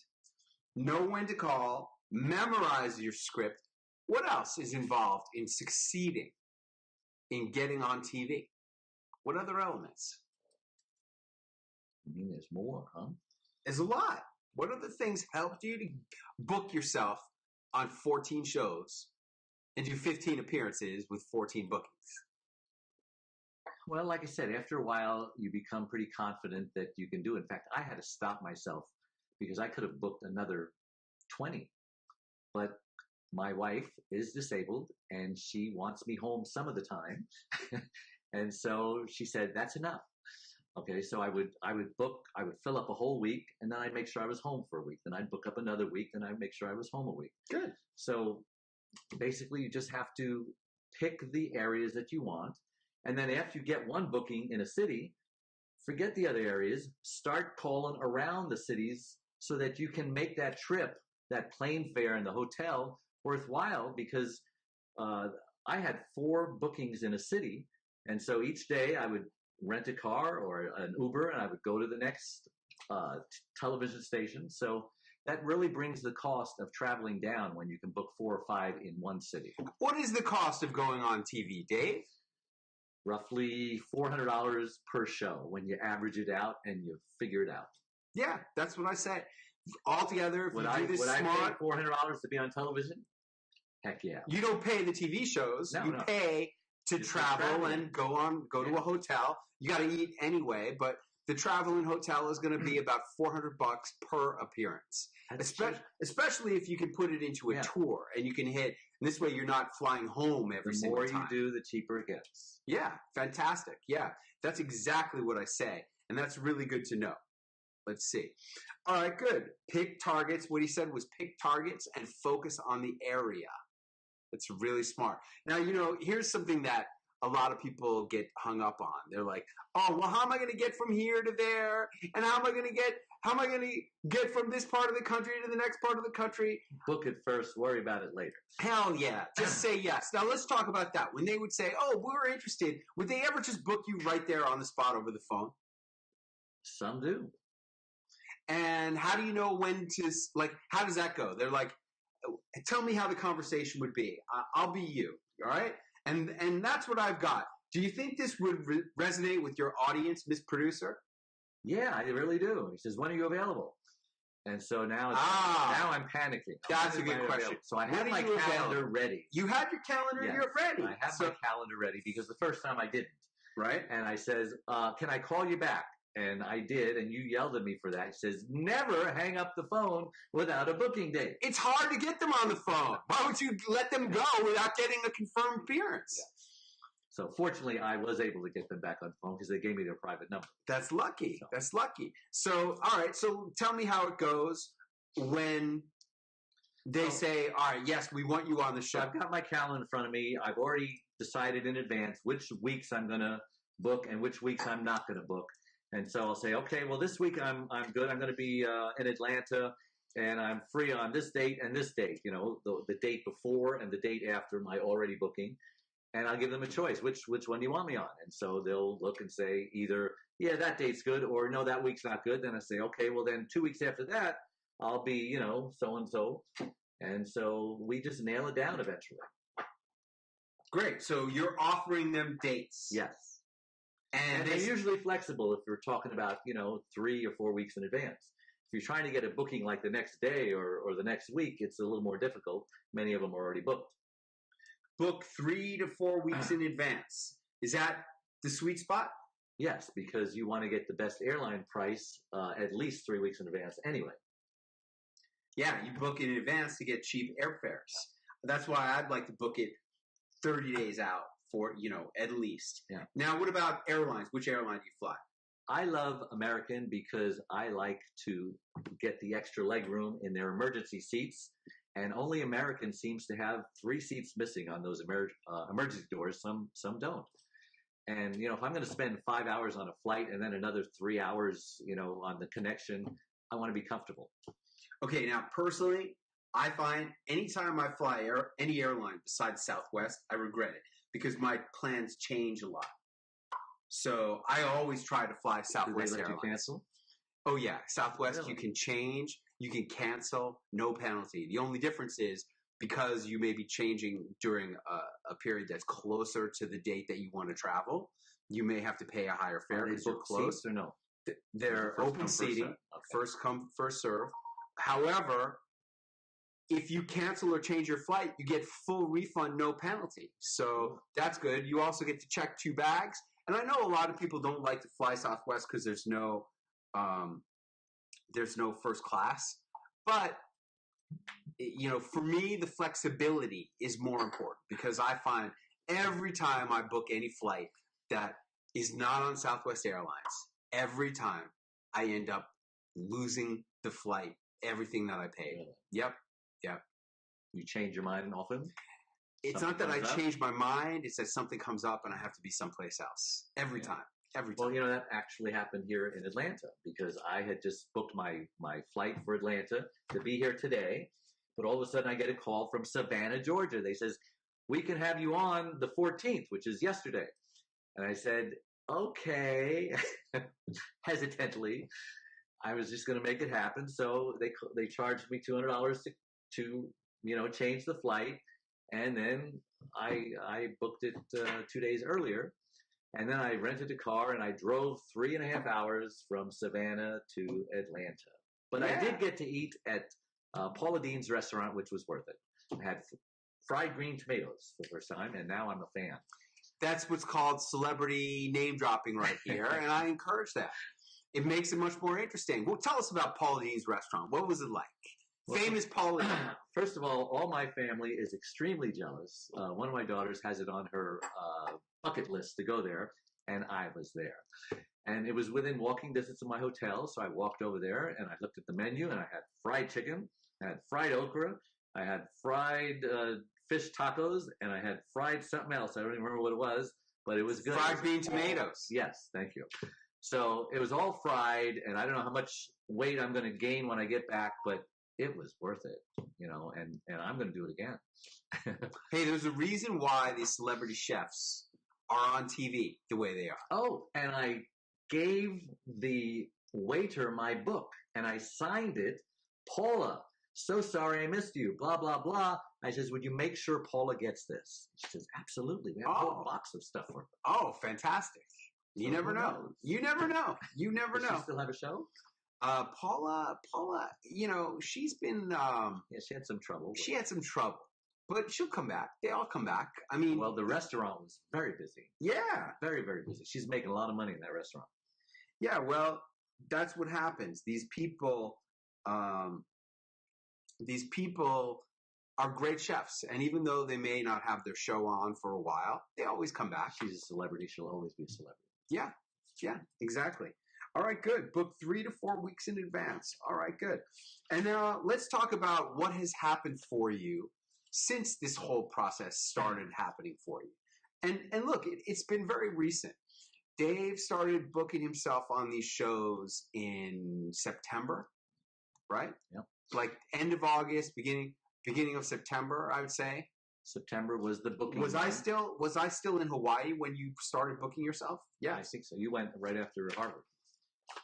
know when to call, memorize your script. What else is involved in succeeding in getting on TV? What other elements? I mean, there's more, huh? There's a lot. What other things helped you to book yourself on 14 shows and do 15 appearances with 14 bookings? Well, like I said, after a while, you become pretty confident that you can do it. In fact, I had to stop myself because I could have booked another 20. But my wife is disabled and she wants me home some of the time. And so she said, that's enough. Okay, so I would fill up a whole week and then I'd make sure I was home for a week. Then I'd book up another week and I'd make sure I was home a week. Good. So basically you just have to pick the areas that you want. And then after you get one booking in a city, forget the other areas, start calling around the cities so that you can make that trip, that plane fare and the hotel worthwhile, because I had 4 bookings in a city. And so each day I would rent a car or an Uber and I would go to the next television station. So that really brings the cost of traveling down when you can book 4 or 5 in one city. What is the cost of going on TV, Dave? Roughly $400 per show when you average it out and you figure it out. Yeah, that's what I said. Altogether, if would you do this I smart, pay $400 to be on television? Heck yeah. You don't pay the TV shows. No, you pay to just travel and go to a hotel. You got to eat anyway, but the travel and hotel is going to be about $400 per appearance. Especially if you can put it into a tour and you can hit. And this way, you're not flying home every single time. The more you do, the cheaper it gets. Yeah, fantastic. Yeah, that's exactly what I say, and that's really good to know. Let's see. All right, good. Pick targets. What he said was pick targets and focus on the area. That's really smart. Now, here's something that a lot of people get hung up on. They're like, oh, well, how am I going to get from here to there? And how am I going to get from this part of the country to the next part of the country? Book it first, worry about it later. Hell yeah. Just say yes. Now let's talk about that. When they would say, oh, we're interested, would they ever just book you right there on the spot over the phone? Some do. And how do you know when to, how does that go? They're like, tell me how the conversation would be. I'll be you. All right? And that's what I've got. Do you think this would resonate with your audience, Miss Producer? Yeah, I really do. He says, when are you available? And so now I'm panicking. That's a good question. So I had my calendar ready. You had your calendar ready. I had my calendar ready because the first time I didn't. Right. And I says, can I call you back? And I did, and you yelled at me for that. He says, never hang up the phone without a booking date. It's hard to get them on the phone. Why would you let them go without getting a confirmed appearance? Yeah. So fortunately, I was able to get them back on the phone because they gave me their private number. That's lucky. So. That's lucky. So, all right. So tell me how it goes when they say, all right, yes, we want you on the show. I've got my calendar in front of me. I've already decided in advance which weeks I'm going to book and which weeks I'm not going to book. And so I'll say, okay, well, this week I'm good. I'm going to be in Atlanta, and I'm free on this date and this date, the date before and the date after my already booking. And I'll give them a choice. Which one do you want me on? And so they'll look and say either, yeah, that date's good, or no, that week's not good. Then I say, okay, well, then 2 weeks after that, I'll be, so-and-so. And so we just nail it down eventually. Great. So you're offering them dates. Yes. And they're usually flexible if you're talking about, 3 or 4 weeks in advance. If you're trying to get a booking like the next day or the next week, it's a little more difficult. Many of them are already booked. Book 3 to 4 weeks in advance. Is that the sweet spot? Yes, because you want to get the best airline price at least 3 weeks in advance anyway. Yeah, you book in advance to get cheap airfares. That's why I'd like to book it 30 days out for, at least. Yeah. Now, what about airlines? Which airline do you fly? I love American because I like to get the extra leg room in their emergency seats. And only American seems to have 3 seats missing on those emergency doors. Some don't. And, if I'm going to spend 5 hours on a flight and then another 3 hours, on the connection, I want to be comfortable. Okay, now, personally, I find anytime I fly any airline besides Southwest, I regret it because my plans change a lot. So I always try to fly Southwest Airlines. You cancel? Oh, yeah. Southwest, Really? You can change. You can cancel, no penalty. The only difference is because you may be changing during a period that's closer to the date that you want to travel, you may have to pay a higher fare because you're close. Or no? They're open seating, first come, first serve. However, if you cancel or change your flight, you get full refund, no penalty. So that's good. You also get to check 2 bags. And I know a lot of people don't like to fly Southwest because there's no first class. But, for me, the flexibility is more important because I find every time I book any flight that is not on Southwest Airlines, every time I end up losing the flight, everything that I paid. Really? Yep. You change your mind often? It's not that I change my mind. It's that something comes up and I have to be someplace else. Every time. Well, that actually happened here in Atlanta because I had just booked my flight for Atlanta to be here today. But all of a sudden I get a call from Savannah, Georgia. They says, we can have you on the 14th, which is yesterday. And I said, okay, hesitantly. I was just going to make it happen. So they charged me $200 to change the flight. And then I booked it 2 days earlier. And then I rented a car and I drove 3.5 hours from Savannah to Atlanta. But I did get to eat at Paula Deen's restaurant, which was worth it. I had fried green tomatoes for the first time, and now I'm a fan. That's what's called celebrity name dropping right here, and I encourage that. It makes it much more interesting. Well, tell us about Paula Deen's restaurant. What was it like? Well, famous Paula Deen. First of all my family is extremely jealous. One of my daughters has it on her bucket list to go there, and I was there. And it was within walking distance of my hotel, so I walked over there, and I looked at the menu, and I had fried chicken, I had fried okra, I had fried fish tacos, and I had fried something else. I don't even remember what it was, but it was good. Fried bean tomatoes. Yes, thank you. So it was all fried, and I don't know how much weight I'm going to gain when I get back, but it was worth it, and I'm going to do it again. Hey, there's a reason why these celebrity chefs are on TV the way they are. Oh, and I gave the waiter my book, and I signed it, Paula, so sorry I missed you, blah, blah, blah. I says, would you make sure Paula gets this? She says, absolutely. We have a whole box of stuff for her. Oh, fantastic. You never know. You never know. You never know. Does she still have a show? Paula, she's been... she had some trouble. She had some trouble. But she'll come back. They all come back. I mean... Well, the restaurant was very busy. Yeah. Very, very busy. She's making a lot of money in that restaurant. Yeah, well, that's what happens. These people are great chefs. And even though they may not have their show on for a while, they always come back. She's a celebrity. She'll always be a celebrity. Yeah, exactly. All right, good. Book 3 to 4 weeks in advance. All right, good. And now let's talk about what has happened for you since this whole process started happening for you. And look, it's been very recent. Dave started booking himself on these shows in September, right? Yep. Like end of August, beginning of September, I would say. September was the booking. Was I still in Hawaii when you started booking yourself? Yeah, I think so. You went right after Harvard.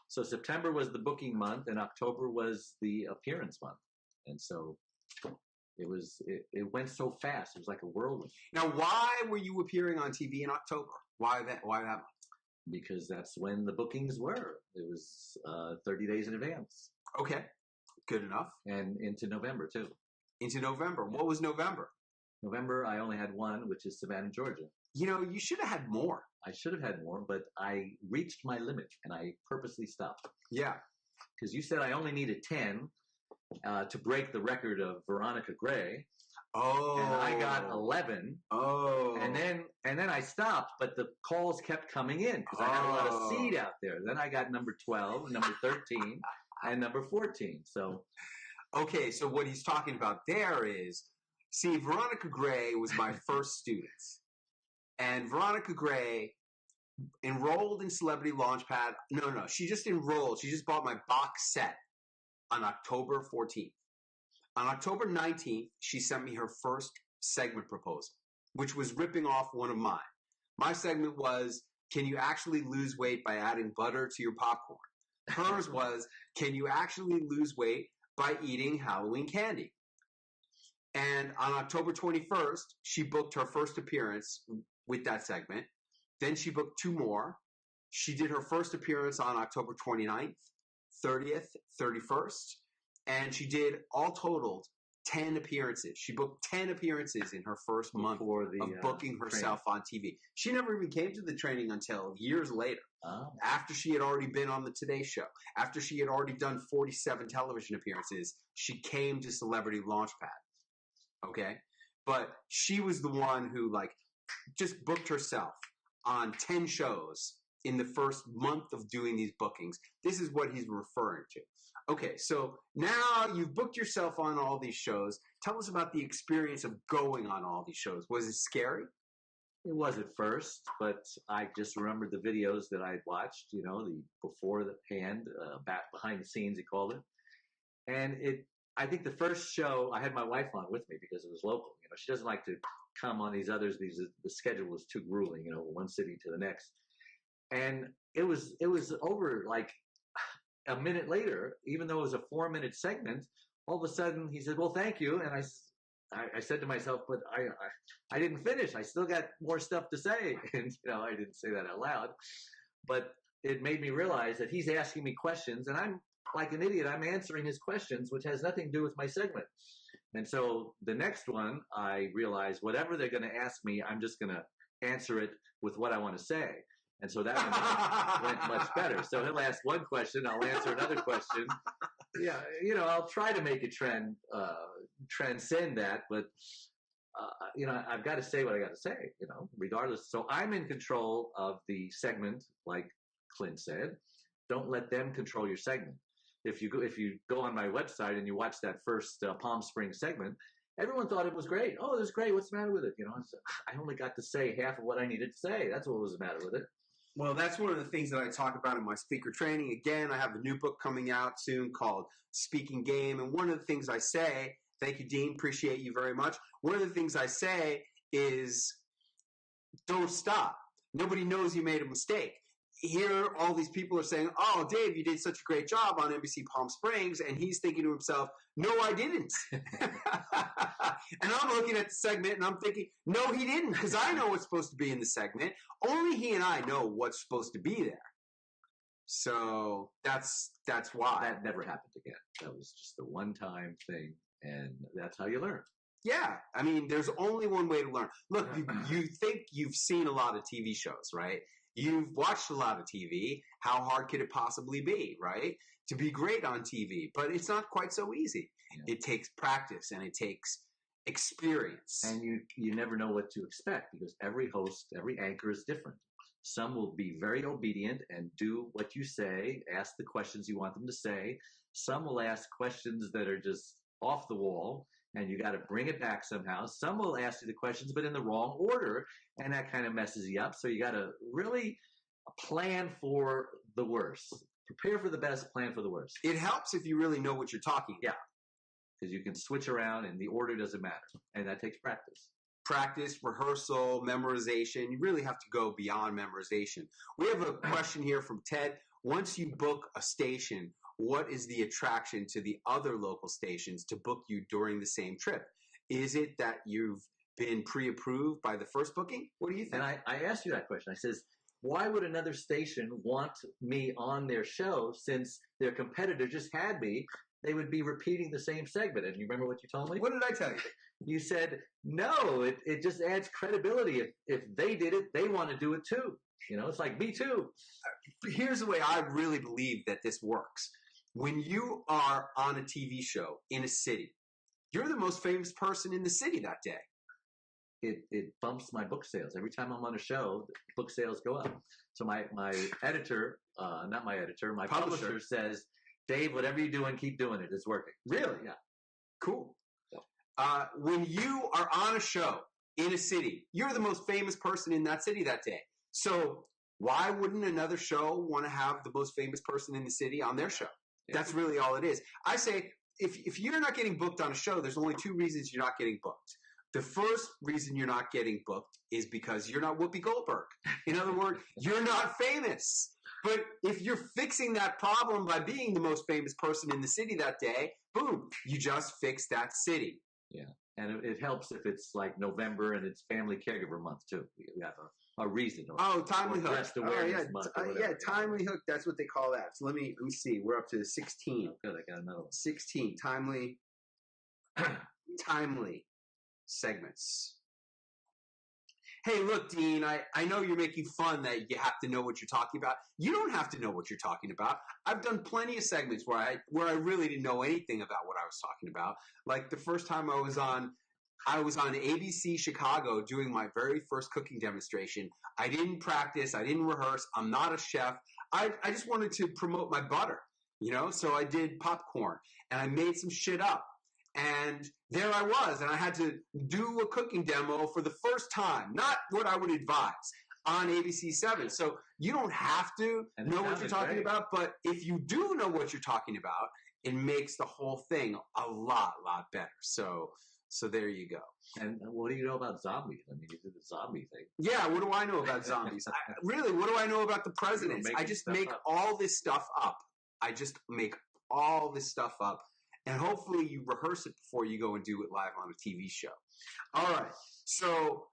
So September was the booking month, and October was the appearance month. And so it went so fast. It was like a whirlwind. Now, why were you appearing on TV in October? Why that month? Because that's when the bookings were. It was 30 days in advance. Okay, good enough. And into November, too. Into November. What was November? November, I only had one, which is Savannah, Georgia. You know, you should have had more. I should have had more, but I reached my limit, and I purposely stopped. Yeah. Because you said I only needed 10 to break the record of Veronica Gray. Oh. And I got 11. Oh. And then I stopped, but the calls kept coming in because I had a lot of seed out there. Then I got number 12, number 13, and number 14. So. Okay, so what he's talking about there is, see, Veronica Gray was my first student. And Veronica Gray enrolled in Celebrity Launchpad. No, she just enrolled. She just bought my box set on October 14th. On October 19th, she sent me her first segment proposal, which was ripping off one of mine. My segment was, can you actually lose weight by adding butter to your popcorn? Hers was, can you actually lose weight by eating Halloween candy? And on October 21st, she booked her first appearance with that segment. Then she booked 2 more. She did her first appearance on October 29th, 30th, 31st. And she did, all totaled, 10 appearances. She booked 10 appearances in her first month of booking herself on TV. She never even came to the training until years later. Oh. After she had already been on the Today Show. After she had already done 47 television appearances, she came to Celebrity Launchpad. Okay? But she was the one who, like, just booked herself on 10 shows in the first month of doing these bookings. This is what he's referring to. Okay, so now you've booked yourself on all these shows. Tell us about the experience of going on all these shows. Was it scary? It was at first, but I just remembered the videos that I had watched, you know, the before the hand, back behind the scenes, he called it. And I think the first show, I had my wife on with me because it was local. You know, she doesn't like to come on these others. The schedule was too grueling, you know, one city to the next. And it was over like a minute later, even though it was a 4-minute segment. All of a sudden, he said, "Well, thank you." And I said to myself, "But I didn't finish. I still got more stuff to say." And you know, I didn't say that out loud, but it made me realize that he's asking me questions, and I'm like an idiot. I'm answering his questions, which has nothing to do with my segment. And so the next one, I realized whatever they're going to ask me, I'm just going to answer it with what I want to say. And so that one went much better. So he'll ask one question, I'll answer another question. Yeah, you know, I'll try to make it transcend that, but you know, I've got to say what I got to say, you know, regardless. So I'm in control of the segment, like Clint said. Don't let them control your segment. If you go on my website and you watch that first Palm Springs segment, everyone thought it was great. Oh, this is great. What's the matter with it? You know, I only got to say half of what I needed to say. That's what was the matter with it. Well, that's one of the things that I talk about in my speaker training. Again, I have a new book coming out soon called Speaking Game. And one of the things I say, thank you, Dean, appreciate you very much. One of the things I say is don't stop. Nobody knows you made a mistake. Here, all these people are saying, "Oh, Dave, you did such a great job on NBC Palm Springs." And he's thinking to himself, "No, I didn't." And I'm looking at the segment and I'm thinking, "No, he didn't," because I know what's supposed to be in the segment. Only he and I know what's supposed to be there. So that's why. That never happened again. That was just the one-time thing, and that's how you learn. Yeah, I mean, there's only one way to learn. Look, you think you've seen a lot of TV shows, right? You've watched a lot of TV. How hard could it possibly be, right? To be great on TV. But it's not quite so easy. Yeah. It takes practice and it takes experience. And you never know what to expect because every host, every anchor is different. Some will be very obedient and do what you say, ask the questions you want them to say. Some will ask questions that are just off the wall and you got to bring it back somehow. Some will ask you the questions, but in the wrong order, and that kind of messes you up. So you got to really plan for the worst. Prepare for the best, plan for the worst. It helps if you really know what you're talking about. Yeah, because you can switch around, and the order doesn't matter, and that takes practice. Practice, rehearsal, memorization. You really have to go beyond memorization. We have a question here from Ted. Once you book a station, what is the attraction to the other local stations to book you during the same trip? Is it that you've been pre-approved by the first booking? What do you think? And I asked you that question. I says, why would another station want me on their show since their competitor just had me? They would be repeating the same segment. And you remember what you told me? What did I tell you? You said, no, it just adds credibility. If they did it, they want to do it too. It's like me too. Here's the way I really believe that this works. When you are on a TV show in a city, you're the most famous person in the city that day. It bumps my book sales. Every time I'm on a show, book sales go up. So my editor, not my editor, my publisher says, Dave, whatever you're doing, keep doing it. It's working. Really? Yeah. Cool. When you are on a show in a city, you're the most famous person in that city that day. So why wouldn't another show want to have the most famous person in the city on their show? Yeah. That's really all it is. I say, if you're not getting booked on a show, there's only two reasons you're not getting booked. The first reason you're not getting booked is because you're not Whoopi Goldberg. In other words, you're not famous. But if you're fixing that problem by being the most famous person in the city that day, boom, you just fixed that city. Yeah. And it helps if it's like November and it's Family Caregiver Month too. You have a reason. Timely Hook. Month Timely Hook. That's what they call that. So let me see. We're up to 16. Oh, good. I got another one. 16 timely segments. Hey, look, Dean, I know you're making fun that you have to know what you're talking about. You don't have to know what you're talking about. I've done plenty of segments where I really didn't know anything about what I was talking about. Like the first time I was on ABC Chicago doing my very first cooking demonstration. I didn't practice. I didn't rehearse. I'm not a chef. I just wanted to promote my butter, so I did popcorn and I made some shit up. And there I was, and I had to do a cooking demo for the first time, not what I would advise, on ABC 7. So you don't have to know what you're talking about, but if you do know what you're talking about, it makes the whole thing a lot better. So there you go. And what do you know about zombies? I mean, you did the zombie thing. Yeah, what do I know about zombies? Really, what do I know about the presidents? I just make all this stuff up. And hopefully you rehearse it before you go and do it live on a TV show. All right. So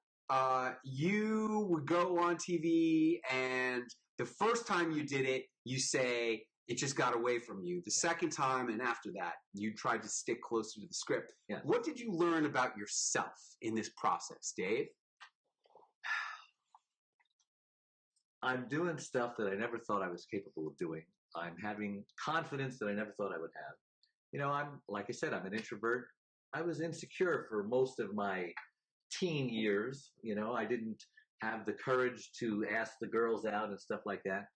you would go on TV, and the first time you did it, you say it just got away from you. The second time and after that, you tried to stick closer to the script. Yeah. What did you learn about yourself in this process, Dave? I'm doing stuff that I never thought I was capable of doing. I'm having confidence that I never thought I would have. Like I said, I'm an introvert. I was insecure for most of my teen years. I didn't have the courage to ask the girls out and stuff like that.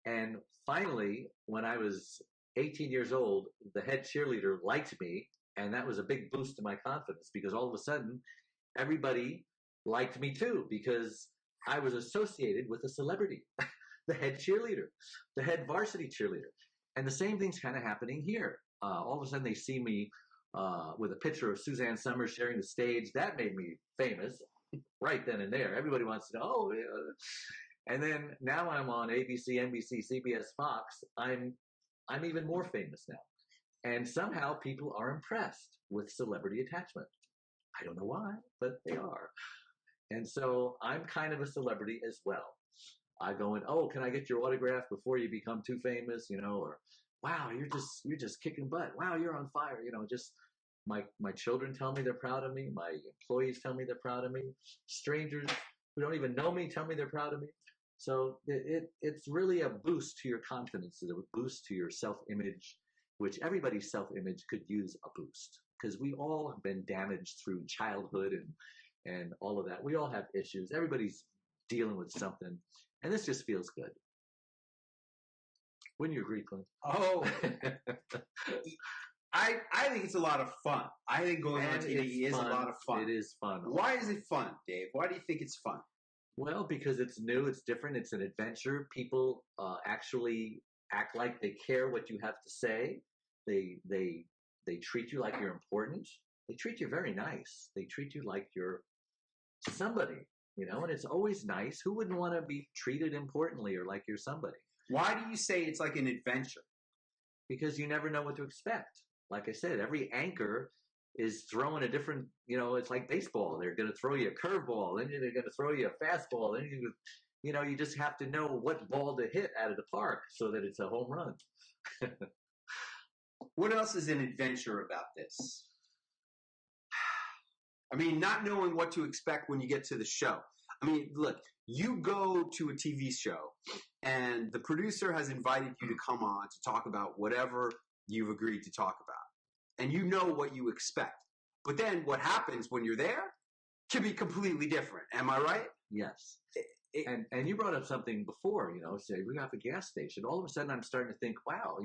And finally, when I was 18 years old, the head cheerleader liked me. And that was a big boost to my confidence because all of a sudden, everybody liked me too because I was associated with a celebrity, the head cheerleader, the head varsity cheerleader. And the same thing's kind of happening here. All of a sudden they see me with a picture of Suzanne Summers sharing the stage. That made me famous right then and there. Everybody wants to know, oh, yeah. And then now I'm on ABC, NBC, CBS, Fox. I'm even more famous now. And somehow people are impressed with celebrity attachment. I don't know why, but they are. And so I'm kind of a celebrity as well. I go in, oh, can I get your autograph before you become too famous, or wow, you're just kicking butt. Wow, you're on fire. Just my children tell me they're proud of me. My employees tell me they're proud of me. Strangers who don't even know me tell me they're proud of me. So it's really a boost to your confidence. It's a boost to your self-image, which everybody's self-image could use a boost because we all have been damaged through childhood and all of that. We all have issues. Everybody's dealing with something, and this just feels good. Wouldn't you agree, Clint? Oh, I think it's a lot of fun. I think going on TV is a lot of fun. It is fun. Why is it fun, Dave? Why do you think it's fun? Well, because it's new, it's different, it's an adventure. People actually act like they care what you have to say. They treat you like you're important. They treat you very nice. They treat you like you're somebody, and it's always nice. Who wouldn't want to be treated importantly or like you're somebody? Why do you say it's like an adventure? Because you never know what to expect. Like I said, every anchor is throwing a different, it's like baseball. They're going to throw you a curveball, then they're going to throw you a fastball, then you just have to know what ball to hit out of the park so that it's a home run. What else is an adventure about this? I mean, not knowing what to expect when you get to the show. I mean, look, you go to a TV show and the producer has invited you to come on to talk about whatever you've agreed to talk about. And you know what you expect. But then what happens when you're there can be completely different. Am I right? Yes. And you brought up something before, say we have a gas station. All of a sudden I'm starting to think, wow,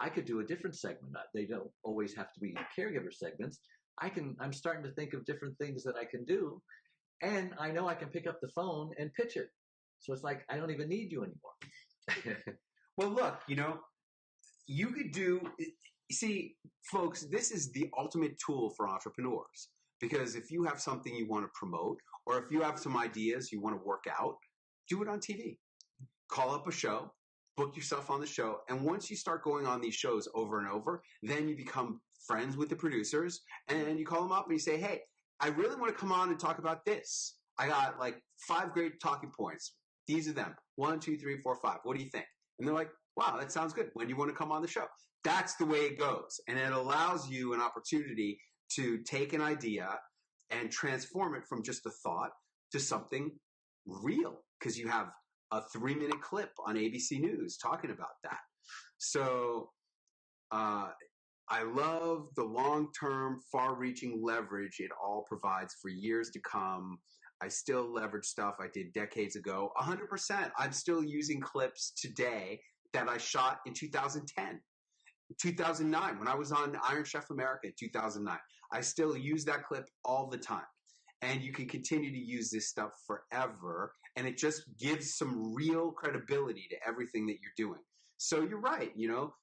I could do a different segment. They don't always have to be caregiver segments. I'm starting to think of different things that I can do. And I know I can pick up the phone and pitch it. So it's like, I don't even need you anymore. Well, look, you could see, folks, this is the ultimate tool for entrepreneurs. Because if you have something you want to promote, or if you have some ideas you want to work out, do it on TV. Call up a show, book yourself on the show, and once you start going on these shows over and over, then you become friends with the producers, and you call them up and you say, hey, I really want to come on and talk about this. I got like 5 great talking points. These are them. 1, 2, 3, 4, 5. What do you think? And they're like, wow, that sounds good. When do you want to come on the show? That's the way it goes. And it allows you an opportunity to take an idea and transform it from just a thought to something real, because you have a 3-minute clip on ABC News talking about that. So I love the long-term, far-reaching leverage it all provides for years to come. I still leverage stuff I did decades ago. 100%. I'm still using clips today that I shot in 2010, 2009, when I was on Iron Chef America in 2009. I still use that clip all the time. And you can continue to use this stuff forever. And it just gives some real credibility to everything that you're doing. So you're right,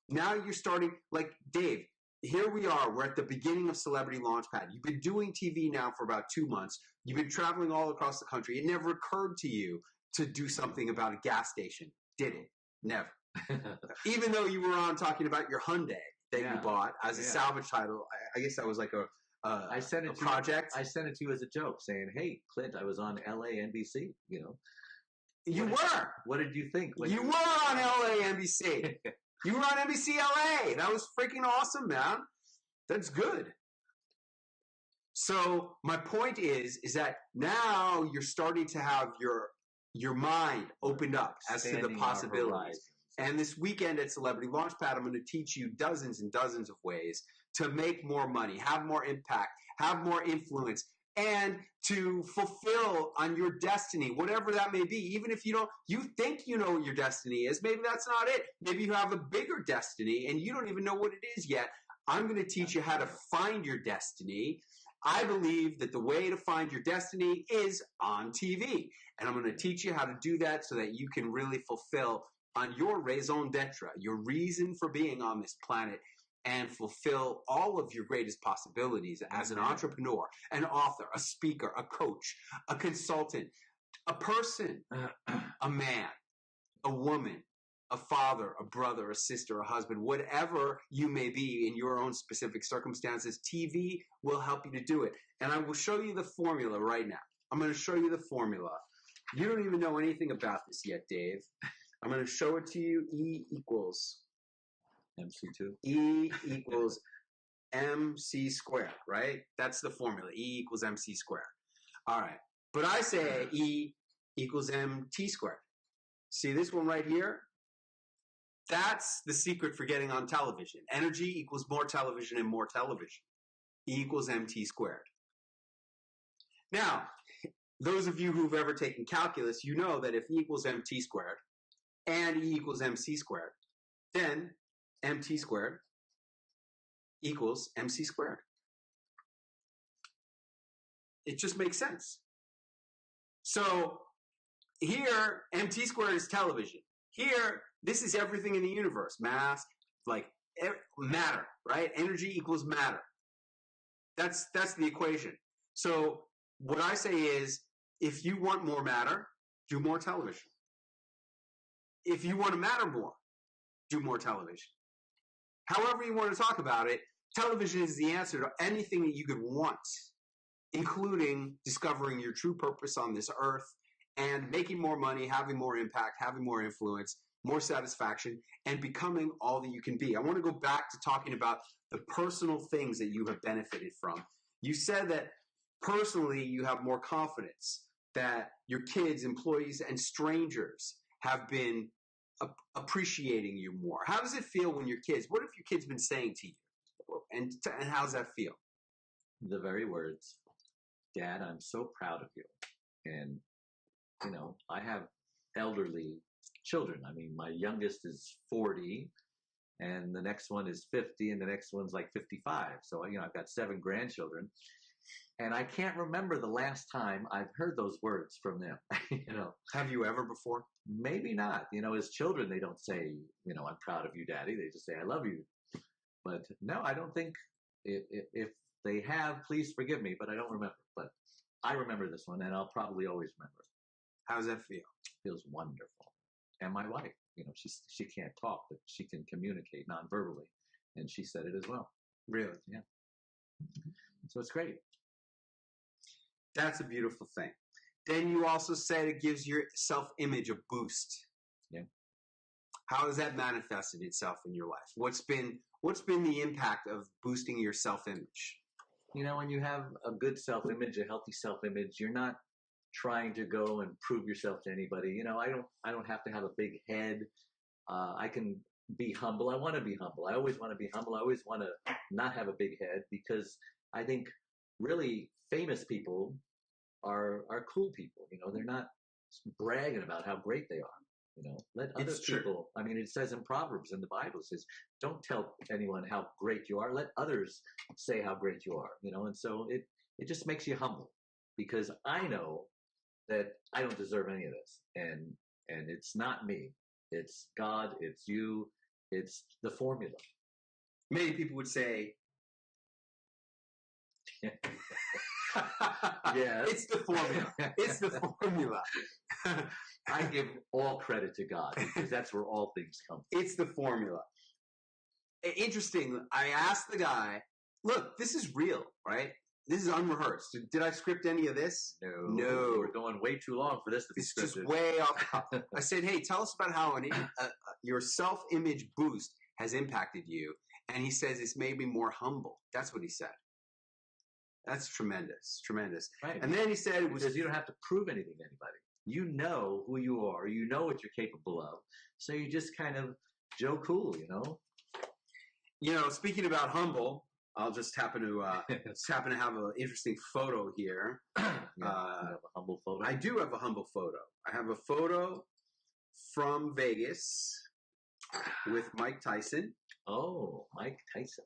now you're starting, like Dave, here we are. We're at the beginning of Celebrity Launchpad. You've been doing TV now for about 2 months. You've been traveling all across the country. It never occurred to you to do something about a gas station, did it? Never. Even though you were on talking about your Hyundai that you bought as a salvage title, I guess that was like I sent it a project. I sent it to you as a joke, saying, "Hey, Clint, I was on LA NBC." You were. What did you think? You were on LA NBC. You were on NBC LA. That was freaking awesome, man. That's good. So my point is that now you're starting to have your mind opened up as to the possibilities. And this weekend at Celebrity Launchpad, I'm going to teach you dozens and dozens of ways to make more money, have more impact, have more influence, and to fulfill on your destiny, whatever that may be. Even if you think you know what your destiny is, maybe that's not it. Maybe you have a bigger destiny and you don't even know what it is yet. I'm going to teach you how to find your destiny. I believe that the way to find your destiny is on TV. And I'm going to teach you how to do that so that you can really fulfill on your raison d'etre, your reason for being on this planet, and fulfill all of your greatest possibilities as an entrepreneur, an author, a speaker, a coach, a consultant, a person, a man, a woman, a father, a brother, a sister, a husband, whatever you may be in your own specific circumstances. TV will help you to do it. And I will show you the formula right now. I'm going to show you the formula. You don't even know anything about this yet, Dave. I'm going to show it to you. E equals MC2. E equals MC squared, right? That's the formula. E equals MC squared. All right. But I say E equals MT squared. See this one right here? That's the secret for getting on television. Energy equals more television and more television. E equals MT squared. Now, those of you who've ever taken calculus, you know that if E equals MT squared and E equals MC squared, then MT squared equals MC squared. It just makes sense. So here, MT squared is television. Here, this is everything in the universe. Mass, like matter, right? Energy equals matter. That's the equation. So what I say is, if you want more matter, do more television. If you want to matter more, do more television. However you want to talk about it, television is the answer to anything that you could want, including discovering your true purpose on this earth and making more money, having more impact, having more influence, more satisfaction, and becoming all that you can be. I want to go back to talking about the personal things that you have benefited from. You said that personally you have more confidence, that your kids, employees, and strangers have been appreciating you more. How does it feel when your kids, what have your kids been saying to you? And how does that feel? The very words, Dad, I'm so proud of you. And, you know, I have elderly children. I mean, my youngest is 40 and the next one is 50 and the next one's like 55. So, you know, I've got 7 grandchildren and I can't remember the last time I've heard those words from them. You know, have you ever before? Maybe not. You know, as children, they don't say, you know, I'm proud of you, Daddy. They just say, I love you. But no, I don't think if they have, please forgive me, but I don't remember. But I remember this one and I'll probably always remember it. How does that feel? It feels wonderful. And my wife, you know, she can't talk, but she can communicate non-verbally. And she said it as well. Really? Yeah. So it's great. That's a beautiful thing. Then you also said it gives your self-image a boost. Yeah. How has that manifested itself in your life? What's been the impact of boosting your self-image? You know, when you have a good self-image, a healthy self-image, you're not trying to go and prove yourself to anybody. You know, I don't have to have a big head. I can be humble. I want to be humble. I always want to be humble. I always want to not have a big head because I think really famous people are cool people. You know, they're not bragging about how great they are. You know, let other people, I mean, it says in Proverbs in the Bible, it says, don't tell anyone how great you are. Let others say how great you are, you know, and so it just makes you humble because I know that I don't deserve any of this. And it's not me. It's God. It's you. It's the formula. Many people would say, yeah, it's the formula. It's the formula. I give all credit to God because that's where all things come from. It's the formula. Interesting. I asked the guy, look, this is real, right? This is unrehearsed. Did I script any of this? No. We're going way too long for this to be scripted. It's just way off. I said, hey, tell us about how your self-image boost has impacted you. And he says, it's made me more humble. That's what he said. That's tremendous. Tremendous. Right. And then he said it was... Because you don't have to prove anything to anybody. You know who you are. You know what you're capable of. So you just kind of Joe Cool, you know? You know, speaking about humble, I'll just happen to have an interesting photo here. You have a humble photo? I do have a humble photo. I have a photo from Vegas with Mike Tyson. Oh, Mike Tyson.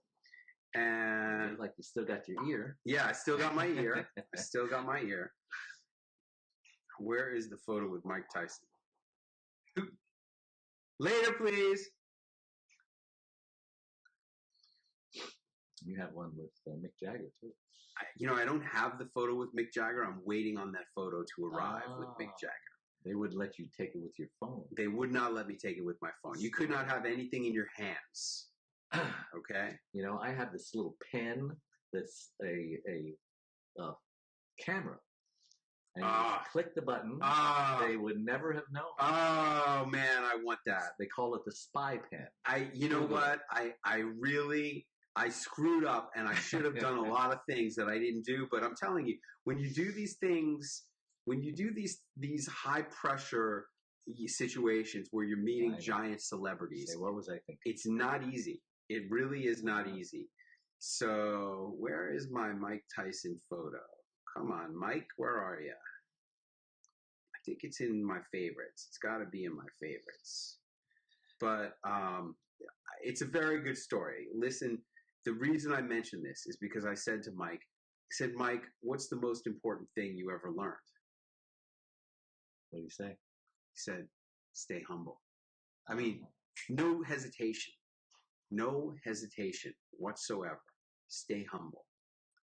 And like you still got your ear. Yeah, I still got my ear. I still got my ear. Where is the photo with Mike Tyson? Later, please. You have one with Mick Jagger, too. I don't have the photo with Mick Jagger. I'm waiting on that photo to arrive with Mick Jagger. They wouldn't let you take it with your phone. They would not let me take it with my phone. You could not have anything in your hands. Okay? You know, I have this little pen that's a camera. And you click the button. They would never have known. Oh, man, I want that. They call it the spy pen. You know what? I screwed up and I should have done a lot of things that I didn't do. But I'm telling you, when you do these things, when you do these high pressure situations where you're meeting giant celebrities. Say, what was I thinking? It's not easy. It really is not easy. So where is my Mike Tyson photo? Come on, Mike, where are you? I think it's in my favorites. It's got to be in my favorites. But it's a very good story. Listen, the reason I mentioned this is because I said to Mike, Mike, what's the most important thing you ever learned? What do you say? He said, stay humble. I mean, no hesitation whatsoever. Stay humble.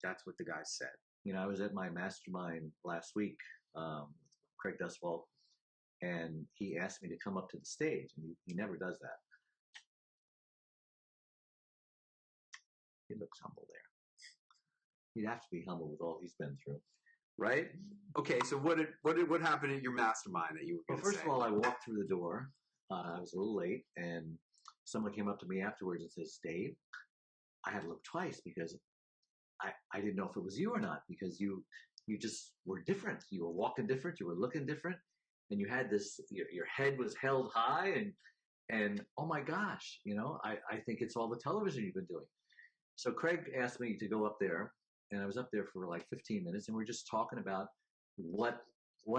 That's what the guy said. You know, I was at my mastermind last week, Craig Duswalt, and he asked me to come up to the stage, and he never does that. He looks humble there. He'd have to be humble with all he's been through. Right? Okay, so what happened at your mastermind that you were going to say? Well, first of all, I walked through the door. I was a little late, and someone came up to me afterwards and says, Dave, I had to look twice because I didn't know if it was you or not, because you just were different. You were walking different. You were looking different. And you had this, your head was held high, and oh my gosh, you know, I think it's all the television you've been doing. So Craig asked me to go up there, and I was up there for like 15 minutes, and we were just talking about what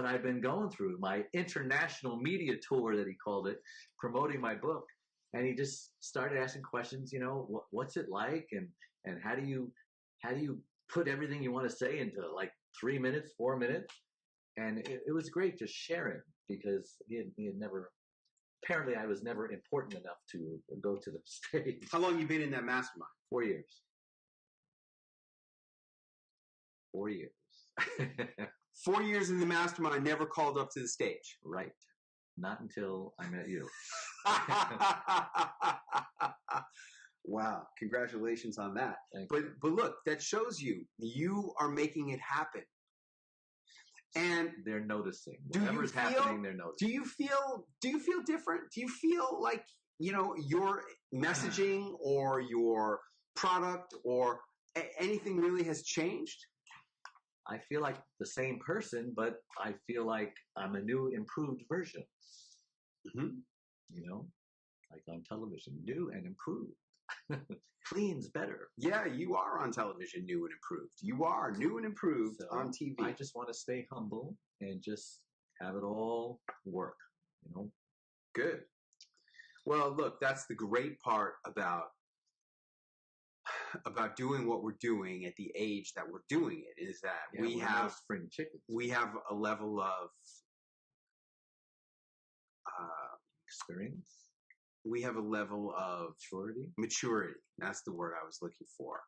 I've been going through, my international media tour that he called it, promoting my book. And he just started asking questions, you know, what's it like, and how do you put everything you want to say into like 3 minutes, 4 minutes? And it was great just sharing, because he had never, apparently I was never important enough to go to the stage. How long you been in that mastermind? 4 years. 4 years. 4 years in the mastermind, never called up to the stage. Right. Not until I met you. Wow. Congratulations on that. Thank but you. But look, that shows you are making it happen. And they're noticing. Whatever's happening, they're noticing. Do you feel different? Do you feel like, you know, your messaging or your product or anything really has changed? I feel like the same person, but I feel like I'm a new, improved version. Mm-hmm. You know, like on television, new and improved. Clean's better. Yeah, you are on television, new and improved. You are new and improved on TV. I just want to stay humble and just have it all work, you know? Good. Well, look, that's the great part about doing what we're doing at the age that we're doing it, is that we have spring chickens. We have a level of experience. We have a level of maturity. That's the word I was looking for.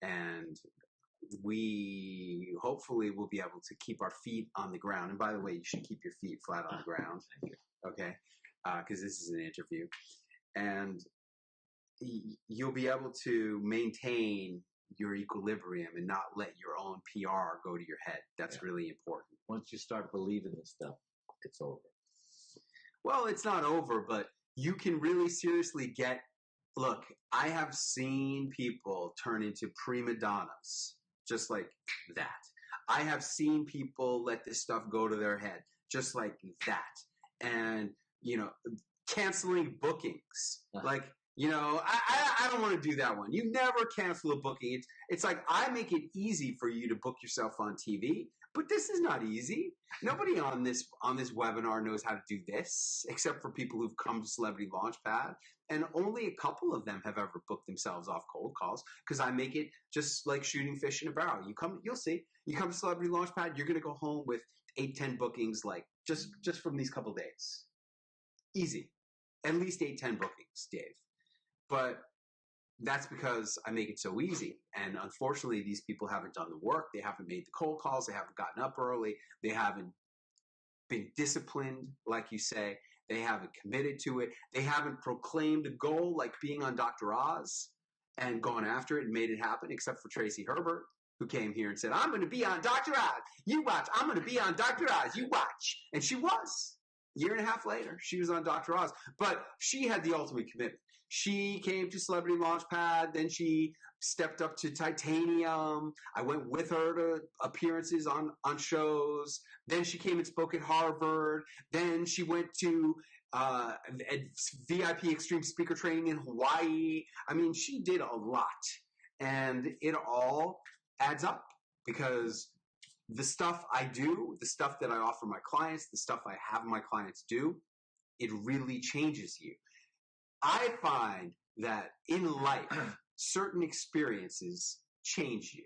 And we hopefully will be able to keep our feet on the ground. And by the way, you should keep your feet flat on the ground. Thank you. Okay? Because this is an interview. And you'll be able to maintain your equilibrium and not let your own PR go to your head. That's really important. Once you start believing this stuff, it's over. Well, it's not over, but you can really seriously look, I have seen people turn into prima donnas just like that. I have seen people let this stuff go to their head just like that. And, you know, canceling bookings. Like, you know, I don't want to do that one. You never cancel a booking. It's like I make it easy for you to book yourself on TV, but this is not easy. Nobody on this webinar knows how to do this, except for people who've come to Celebrity Launchpad, and only a couple of them have ever booked themselves off cold calls, because I make it just like shooting fish in a barrel. You'll see. You come to Celebrity Launchpad, you're going to go home with 8-10 bookings, like just from these couple days. Easy. At least 8-10 bookings, Dave. But that's because I make it so easy. And unfortunately, these people haven't done the work. They haven't made the cold calls. They haven't gotten up early. They haven't been disciplined, like you say. They haven't committed to it. They haven't proclaimed a goal like being on Dr. Oz and gone after it and made it happen, except for Tracy Herbert, who came here and said, I'm going to be on Dr. Oz. You watch. I'm going to be on Dr. Oz. You watch. And she was. Year and a half later, she was on Dr. Oz. But she had the ultimate commitment. She came to Celebrity Launchpad, then she stepped up to Titanium. I went with her to appearances on shows. Then she came and spoke at Harvard. Then she went to VIP Extreme Speaker Training in Hawaii. I mean, she did a lot. And it all adds up, because the stuff I do, the stuff that I offer my clients, the stuff I have my clients do, it really changes you. I find that in life, certain experiences change you.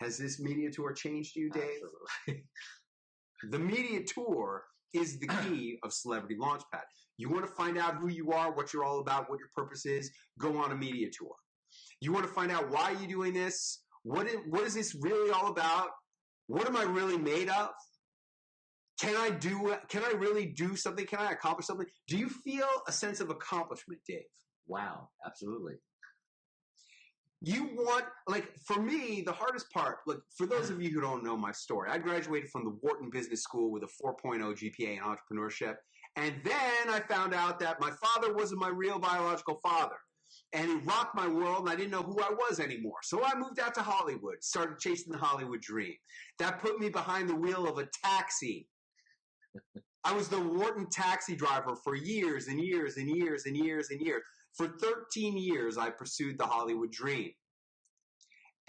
Has this media tour changed you, Dave? Absolutely. The media tour is the key of Celebrity Launchpad. You want to find out who you are, what you're all about, what your purpose is, go on a media tour. You want to find out why you're doing this, what is this really all about? What am I really made of? Can I really do something? Can I accomplish something? Do you feel a sense of accomplishment, Dave? Wow, absolutely. You want, like, for me, the hardest part, look, for those of you who don't know my story, I graduated from the Wharton Business School with a 4.0 GPA in entrepreneurship. And then I found out that my father wasn't my real biological father. And it rocked my world, and I didn't know who I was anymore. So I moved out to Hollywood, started chasing the Hollywood dream. That put me behind the wheel of a taxi. I was the Wharton taxi driver for years and years and years and years and years. For 13 years, I pursued the Hollywood dream.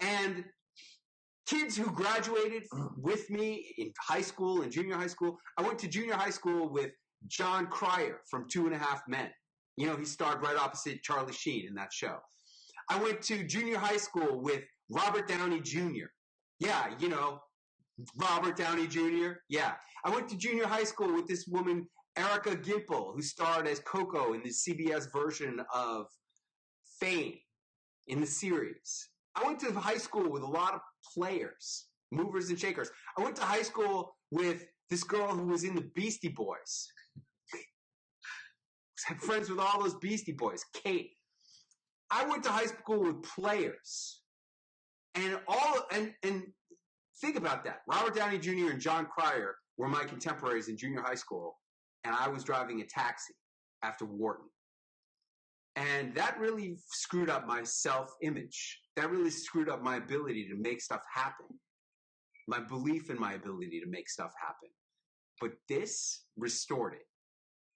And kids who graduated with me in high school and junior high school, I went to junior high school with John Cryer from 2.5 Men. You know, he starred right opposite Charlie Sheen in that show. I went to junior high school with Robert Downey Jr. Yeah, you know, Robert Downey Jr. Yeah. I went to junior high school with this woman, Erica Gimple, who starred as Coco in the CBS version of Fame in the series. I went to high school with a lot of players, movers and shakers. I went to high school with this girl who was in the Beastie Boys. I'm friends with all those Beastie Boys, Kate. I went to high school with players. And think about that. Robert Downey Jr. and John Cryer were my contemporaries in junior high school, and I was driving a taxi after Wharton. And that really screwed up my self-image. That really screwed up my ability to make stuff happen. My belief in my ability to make stuff happen. But this restored it.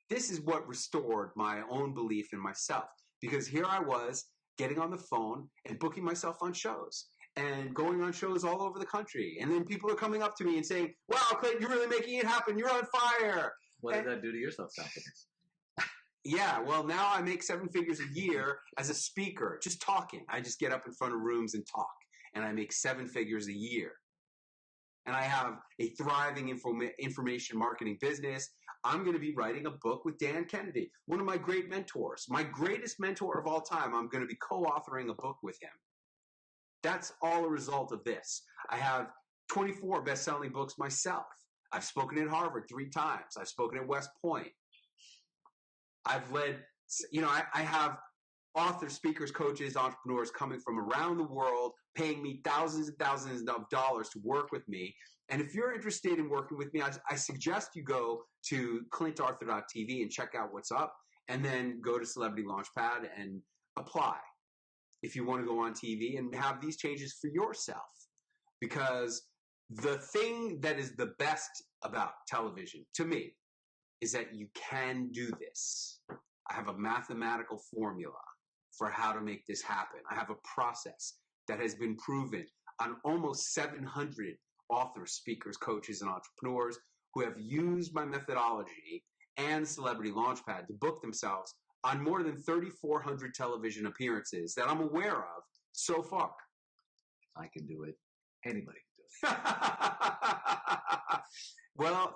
This is what restored my own belief in myself. Because here I was getting on the phone and booking myself on shows and going on shows all over the country. And then people are coming up to me and saying, wow, Clint, you're really making it happen. You're on fire. What did that do to your self-confidence? Yeah, well, now I make 7 figures a year as a speaker, just talking. I just get up in front of rooms and talk. And I make 7 figures a year. And I have a thriving information marketing business. I'm going to be writing a book with Dan Kennedy, one of my great mentors. My greatest mentor of all time, I'm going to be co-authoring a book with him. That's all a result of this. I have 24 best-selling books myself. I've spoken at Harvard 3 times. I've spoken at West Point. I've led, I have authors, speakers, coaches, entrepreneurs coming from around the world, paying me thousands and thousands of dollars to work with me. And if you're interested in working with me, I suggest you go to clintarthur.tv and check out what's up, and then go to Celebrity Launchpad and apply if you want to go on TV and have these changes for yourself. Because the thing that is the best about television, to me, is that you can do this. I have a mathematical formula for how to make this happen. I have a process that has been proven on almost 700 authors, speakers, coaches, and entrepreneurs who have used my methodology and Celebrity Launchpad to book themselves on more than 3,400 television appearances that I'm aware of so far. I can do it. Anybody can do it. Well,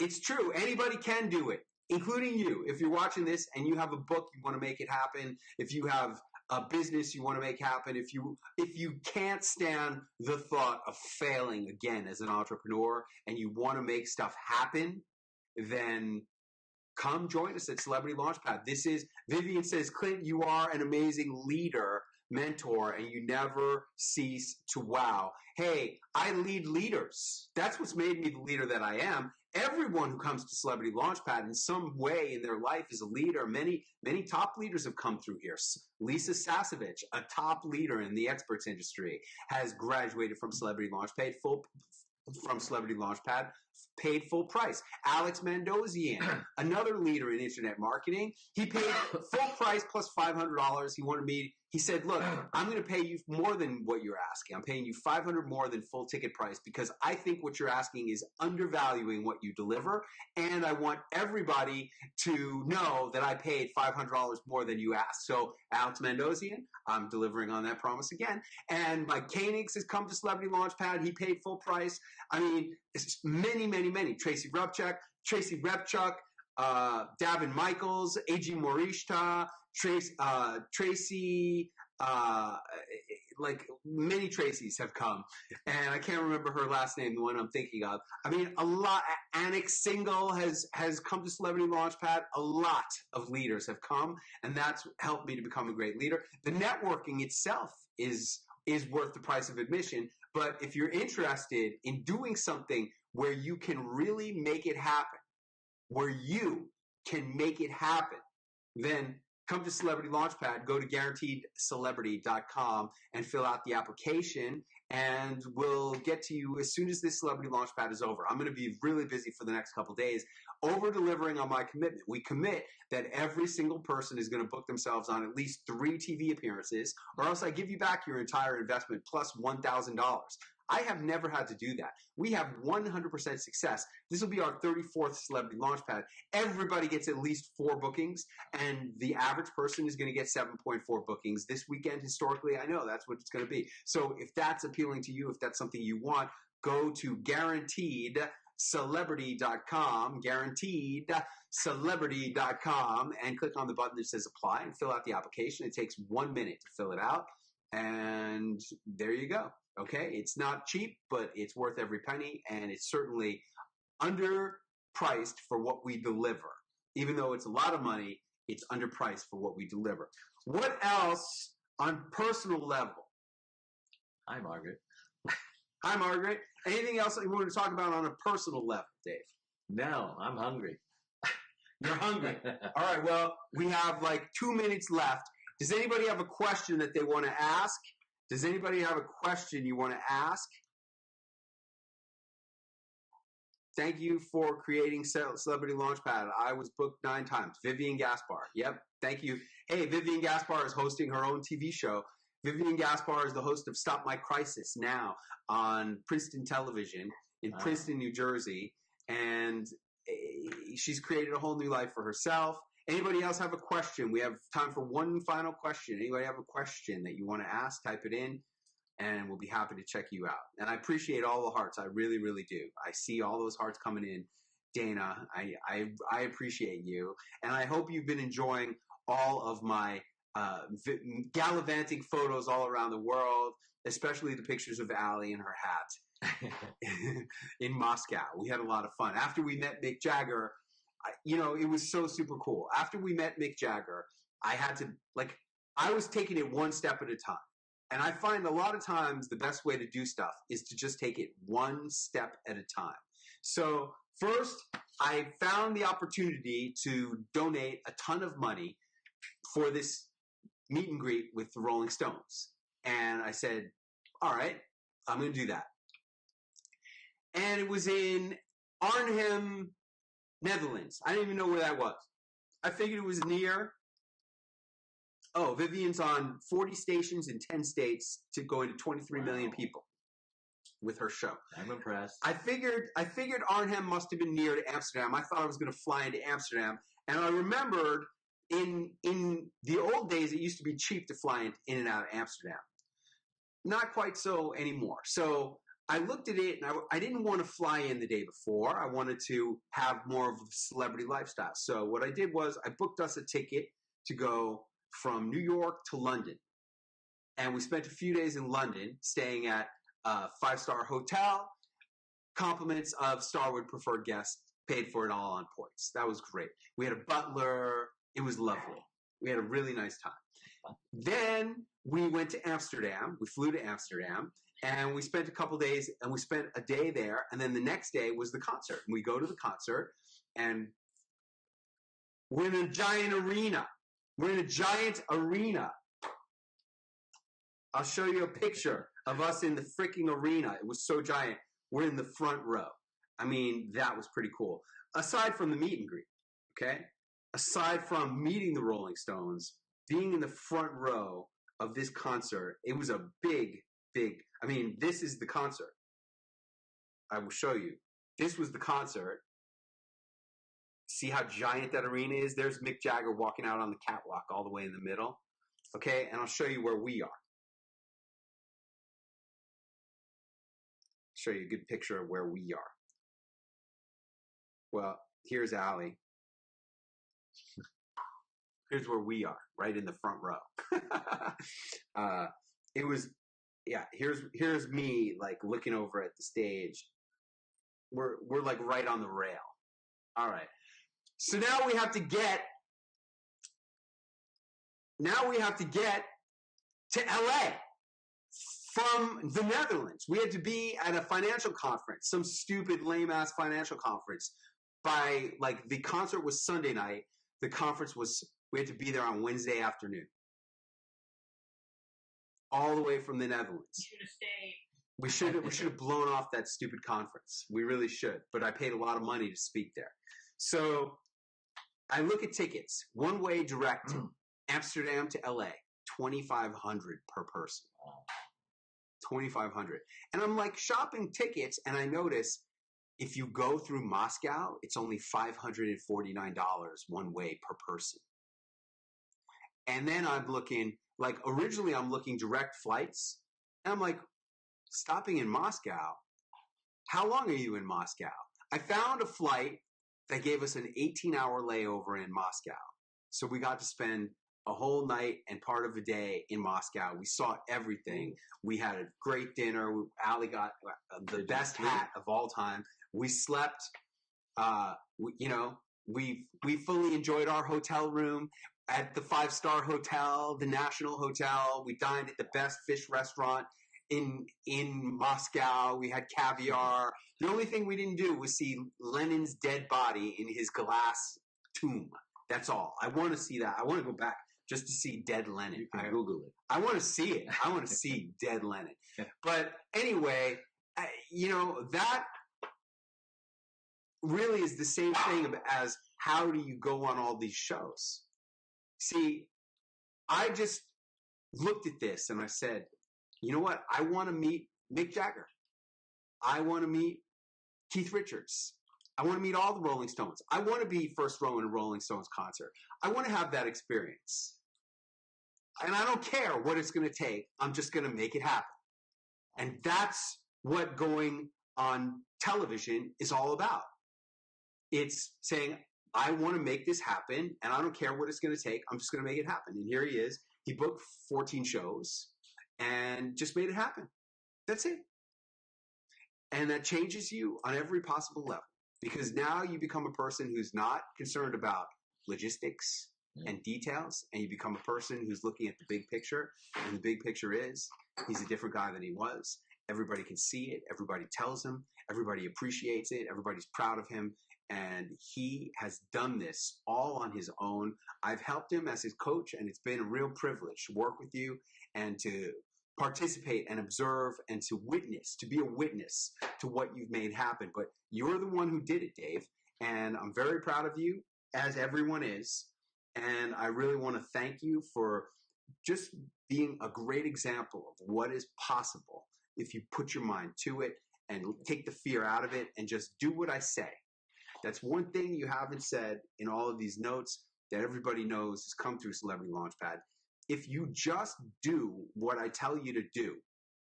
it's true. Anybody can do it, including you. If you're watching this and you have a book, you want to make it happen. If you have a business you want to make happen, if you can't stand the thought of failing again as an entrepreneur and you want to make stuff happen, then come join us at Celebrity Launchpad. This is, Vivian says, Clint, you are an amazing leader, mentor, and you never cease to wow. Hey, I lead leaders. That's what's made me the leader that I am. Everyone who comes to Celebrity Launchpad in some way in their life is a leader. Many top leaders have come through here. Lisa Sasevich, a top leader in the experts industry, has graduated from Celebrity Launchpad, paid full price. Alex Mandozian, another leader in internet marketing, he paid full price plus $500. He said, look, I'm going to pay you more than what you're asking. I'm paying you $500 more than full ticket price because I think what you're asking is undervaluing what you deliver. And I want everybody to know that I paid $500 more than you asked. So Alex Mendosian, I'm delivering on that promise again. And Mike Koenigs has come to Celebrity Launchpad. He paid full price. I mean, it's many, many, many. Tracy Repchuk, Davin Michaels, A.G. Morishita, Tracy, like many Tracys have come, and I can't remember her last name, the one I'm thinking of. I mean, a lot. Annick Single has come to Celebrity Launchpad. A lot of leaders have come, and that's helped me to become a great leader. The networking itself is worth the price of admission. But if you're interested in doing something where you can really make it happen, then come to Celebrity Launchpad. Go to guaranteedcelebrity.com and fill out the application, and we'll get to you as soon as this Celebrity Launchpad is over. I'm going to be really busy for the next couple of days, over-delivering on my commitment. We commit that every single person is going to book themselves on at least 3 TV appearances, or else I give you back your entire investment plus $1,000. I have never had to do that. We have 100% success. This will be our 34th Celebrity Launchpad. Everybody gets at least 4 bookings, and the average person is going to get 7.4 bookings. This weekend, historically, I know that's what it's going to be. So if that's appealing to you, if that's something you want, go to guaranteedcelebrity.com, guaranteedcelebrity.com, and click on the button that says apply and fill out the application. It takes 1 minute to fill it out, and there you go. Okay, it's not cheap, but it's worth every penny, and it's certainly underpriced for what we deliver. Even though it's a lot of money, it's underpriced for what we deliver. What else on personal level? Hi, Margaret. Hi, Margaret. Anything else that you want to talk about on a personal level, Dave? No, I'm hungry. You're hungry. All right, well, we have like 2 minutes left. Does anybody have a question that they want to ask? Does anybody have a question you want to ask? Thank you for creating Celebrity Launchpad. I was booked 9 times. Vivian Gaspar. Yep. Thank you. Hey, Vivian Gaspar is hosting her own TV show. Vivian Gaspar is the host of Stop My Crisis now on Princeton Television in Princeton, New Jersey. And she's created a whole new life for herself. Anybody else have a question? We have time for one final question. Anybody have a question that you want to ask? Type it in, and we'll be happy to check you out. And I appreciate all the hearts. I really, really do. I see all those hearts coming in. Dana, I appreciate you. And I hope you've been enjoying all of my gallivanting photos all around the world, especially the pictures of Allie in her hat in Moscow. We had a lot of fun. After we met Mick Jagger, it was so super cool. After we met Mick Jagger, I was taking it one step at a time. And I find a lot of times the best way to do stuff is to just take it one step at a time. So first, I found the opportunity to donate a ton of money for this meet and greet with the Rolling Stones. And I said, all right, I'm going to do that. And it was in Arnhem, Netherlands. I didn't even know where that was. I figured it was near. Oh, Vivian's on 40 stations in 10 states to going to 23 million people with her show. I'm impressed. I figured Arnhem must have been near to Amsterdam. I thought I was going to fly into Amsterdam, and I remembered in the old days it used to be cheap to fly in and out of Amsterdam. Not quite so anymore. So I looked at it, and I didn't want to fly in the day before. I wanted to have more of a celebrity lifestyle. So what I did was I booked us a ticket to go from New York to London. And we spent a few days in London, staying at a 5-star hotel. Compliments of Starwood preferred guests, paid for it all on points. That was great. We had a butler. It was lovely. We had a really nice time. Then we went to Amsterdam. We flew to Amsterdam. And we spent a couple days, and we spent a day there, and then the next day was the concert. And we go to the concert, and we're in a giant arena. I'll show you a picture of us in the freaking arena. It was so giant. We're in the front row. I mean, that was pretty cool. Aside from the meet and greet, okay? Aside from meeting the Rolling Stones, being in the front row of this concert. It was a big, I mean, this is the concert. I will show you. This was the concert. See how giant that arena is? There's Mick Jagger walking out on the catwalk all the way in the middle. Okay, and I'll show you where we are. Show you a good picture of where we are. Well, here's Allie. Here's where we are, right in the front row. It was, yeah. Here's me like looking over at the stage. We're like right on the rail. All right. So now we have to get to LA from the Netherlands. We had to be at a financial conference, some stupid lame ass financial conference. By like the concert was Sunday night. The conference was, we had to be there on Wednesday afternoon. All the way from the Netherlands. You should have stayed. We should have blown off that stupid conference. We really should. But I paid a lot of money to speak there. So I look at tickets. One way direct, Amsterdam to LA, $2,500 per person. 2,500. And I'm like shopping tickets, and I notice if you go through Moscow, it's only $549 one way per person. And then I'm looking, like originally I'm looking direct flights, and I'm like, stopping in Moscow, how long are you in Moscow? I found a flight that gave us an 18-hour layover in Moscow. So we got to spend a whole night and part of a day in Moscow. We saw everything. We had a great dinner. Allie got the best hat of all time. We slept. We fully enjoyed our hotel room at the 5-star hotel, the National Hotel. We dined at the best fish restaurant in Moscow. We had caviar. The only thing we didn't do was see Lenin's dead body in his glass tomb. That's all. I want to see that. I want to go back just to see dead Lenin. You can Google it. I want to see it. I want to see dead Lenin. But anyway, that really is the same thing as how do you go on all these shows? See, I just looked at this and I said, you know what? I want to meet Mick Jagger. I want to meet Keith Richards. I want to meet all the Rolling Stones. I want to be first row in a Rolling Stones concert. I want to have that experience. And I don't care what it's going to take. I'm just going to make it happen. And that's what going on television is all about. It's saying, I want to make this happen, and I don't care what it's going to take. I'm just going to make it happen. And here he is. He booked 14 shows and just made it happen. That's it. And that changes you on every possible level, because now you become a person who's not concerned about logistics and details, and you become a person who's looking at the big picture. And the big picture is he's a different guy than he was. Everybody can see it. Everybody tells him. Everybody appreciates it. Everybody's proud of him. And he has done this all on his own. I've helped him as his coach, and it's been a real privilege to work with you and to participate and observe and to witness, to be a witness to what you've made happen. But you're the one who did it, Dave. And I'm very proud of you, as everyone is. And I really want to thank you for just being a great example of what is possible if you put your mind to it and take the fear out of it and just do what I say. That's one thing you haven't said in all of these notes that everybody knows has come through Celebrity Launchpad. If you just do what I tell you to do,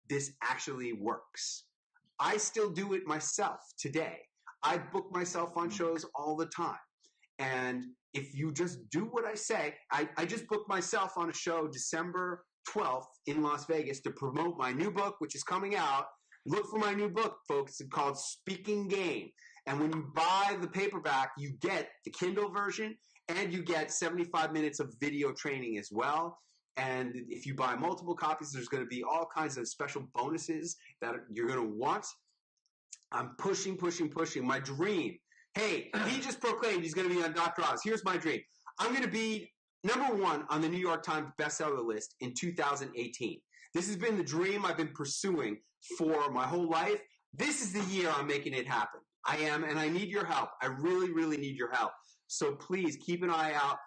this actually works. I still do it myself today. I book myself on shows all the time. And if you just do what I say, I just booked myself on a show December 12th in Las Vegas to promote my new book, which is coming out. Look for my new book, folks. It's called Speaking Game. And when you buy the paperback, you get the Kindle version and you get 75 minutes of video training as well. And if you buy multiple copies, there's going to be all kinds of special bonuses that you're going to want. I'm pushing. My dream. Hey, he just proclaimed he's going to be on Dr. Oz. Here's my dream. I'm going to be #1 on the New York Times bestseller list in 2018. This has been the dream I've been pursuing for my whole life. This is the year I'm making it happen. I am, and I need your help. I really, really need your help. So please keep an eye out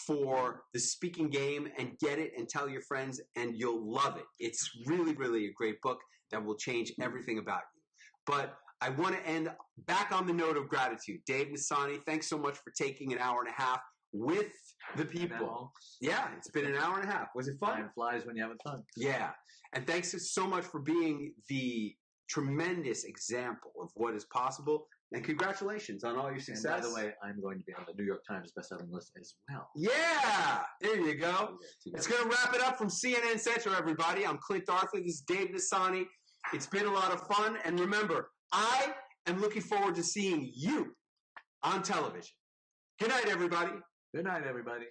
for the speaking game and get it and tell your friends, and you'll love it. It's really, really a great book that will change everything about you. But I want to end back on the note of gratitude. Dave Nassaney, thanks so much for taking an hour and a half with the people. Yeah, it's been an hour and a half. Was it fun? Time flies when you're having fun. Yeah. And thanks so much for being the tremendous example of what is possible. And congratulations on all your success. And by the way, I'm going to be on the New York Times bestselling list as well. Yeah, there you go. It's going to wrap it up from CNN Central, everybody. I'm Clint Arthur. This is Dave Nassaney. It's been a lot of fun. And remember, I am looking forward to seeing you on television. Good night, everybody. Good night, everybody.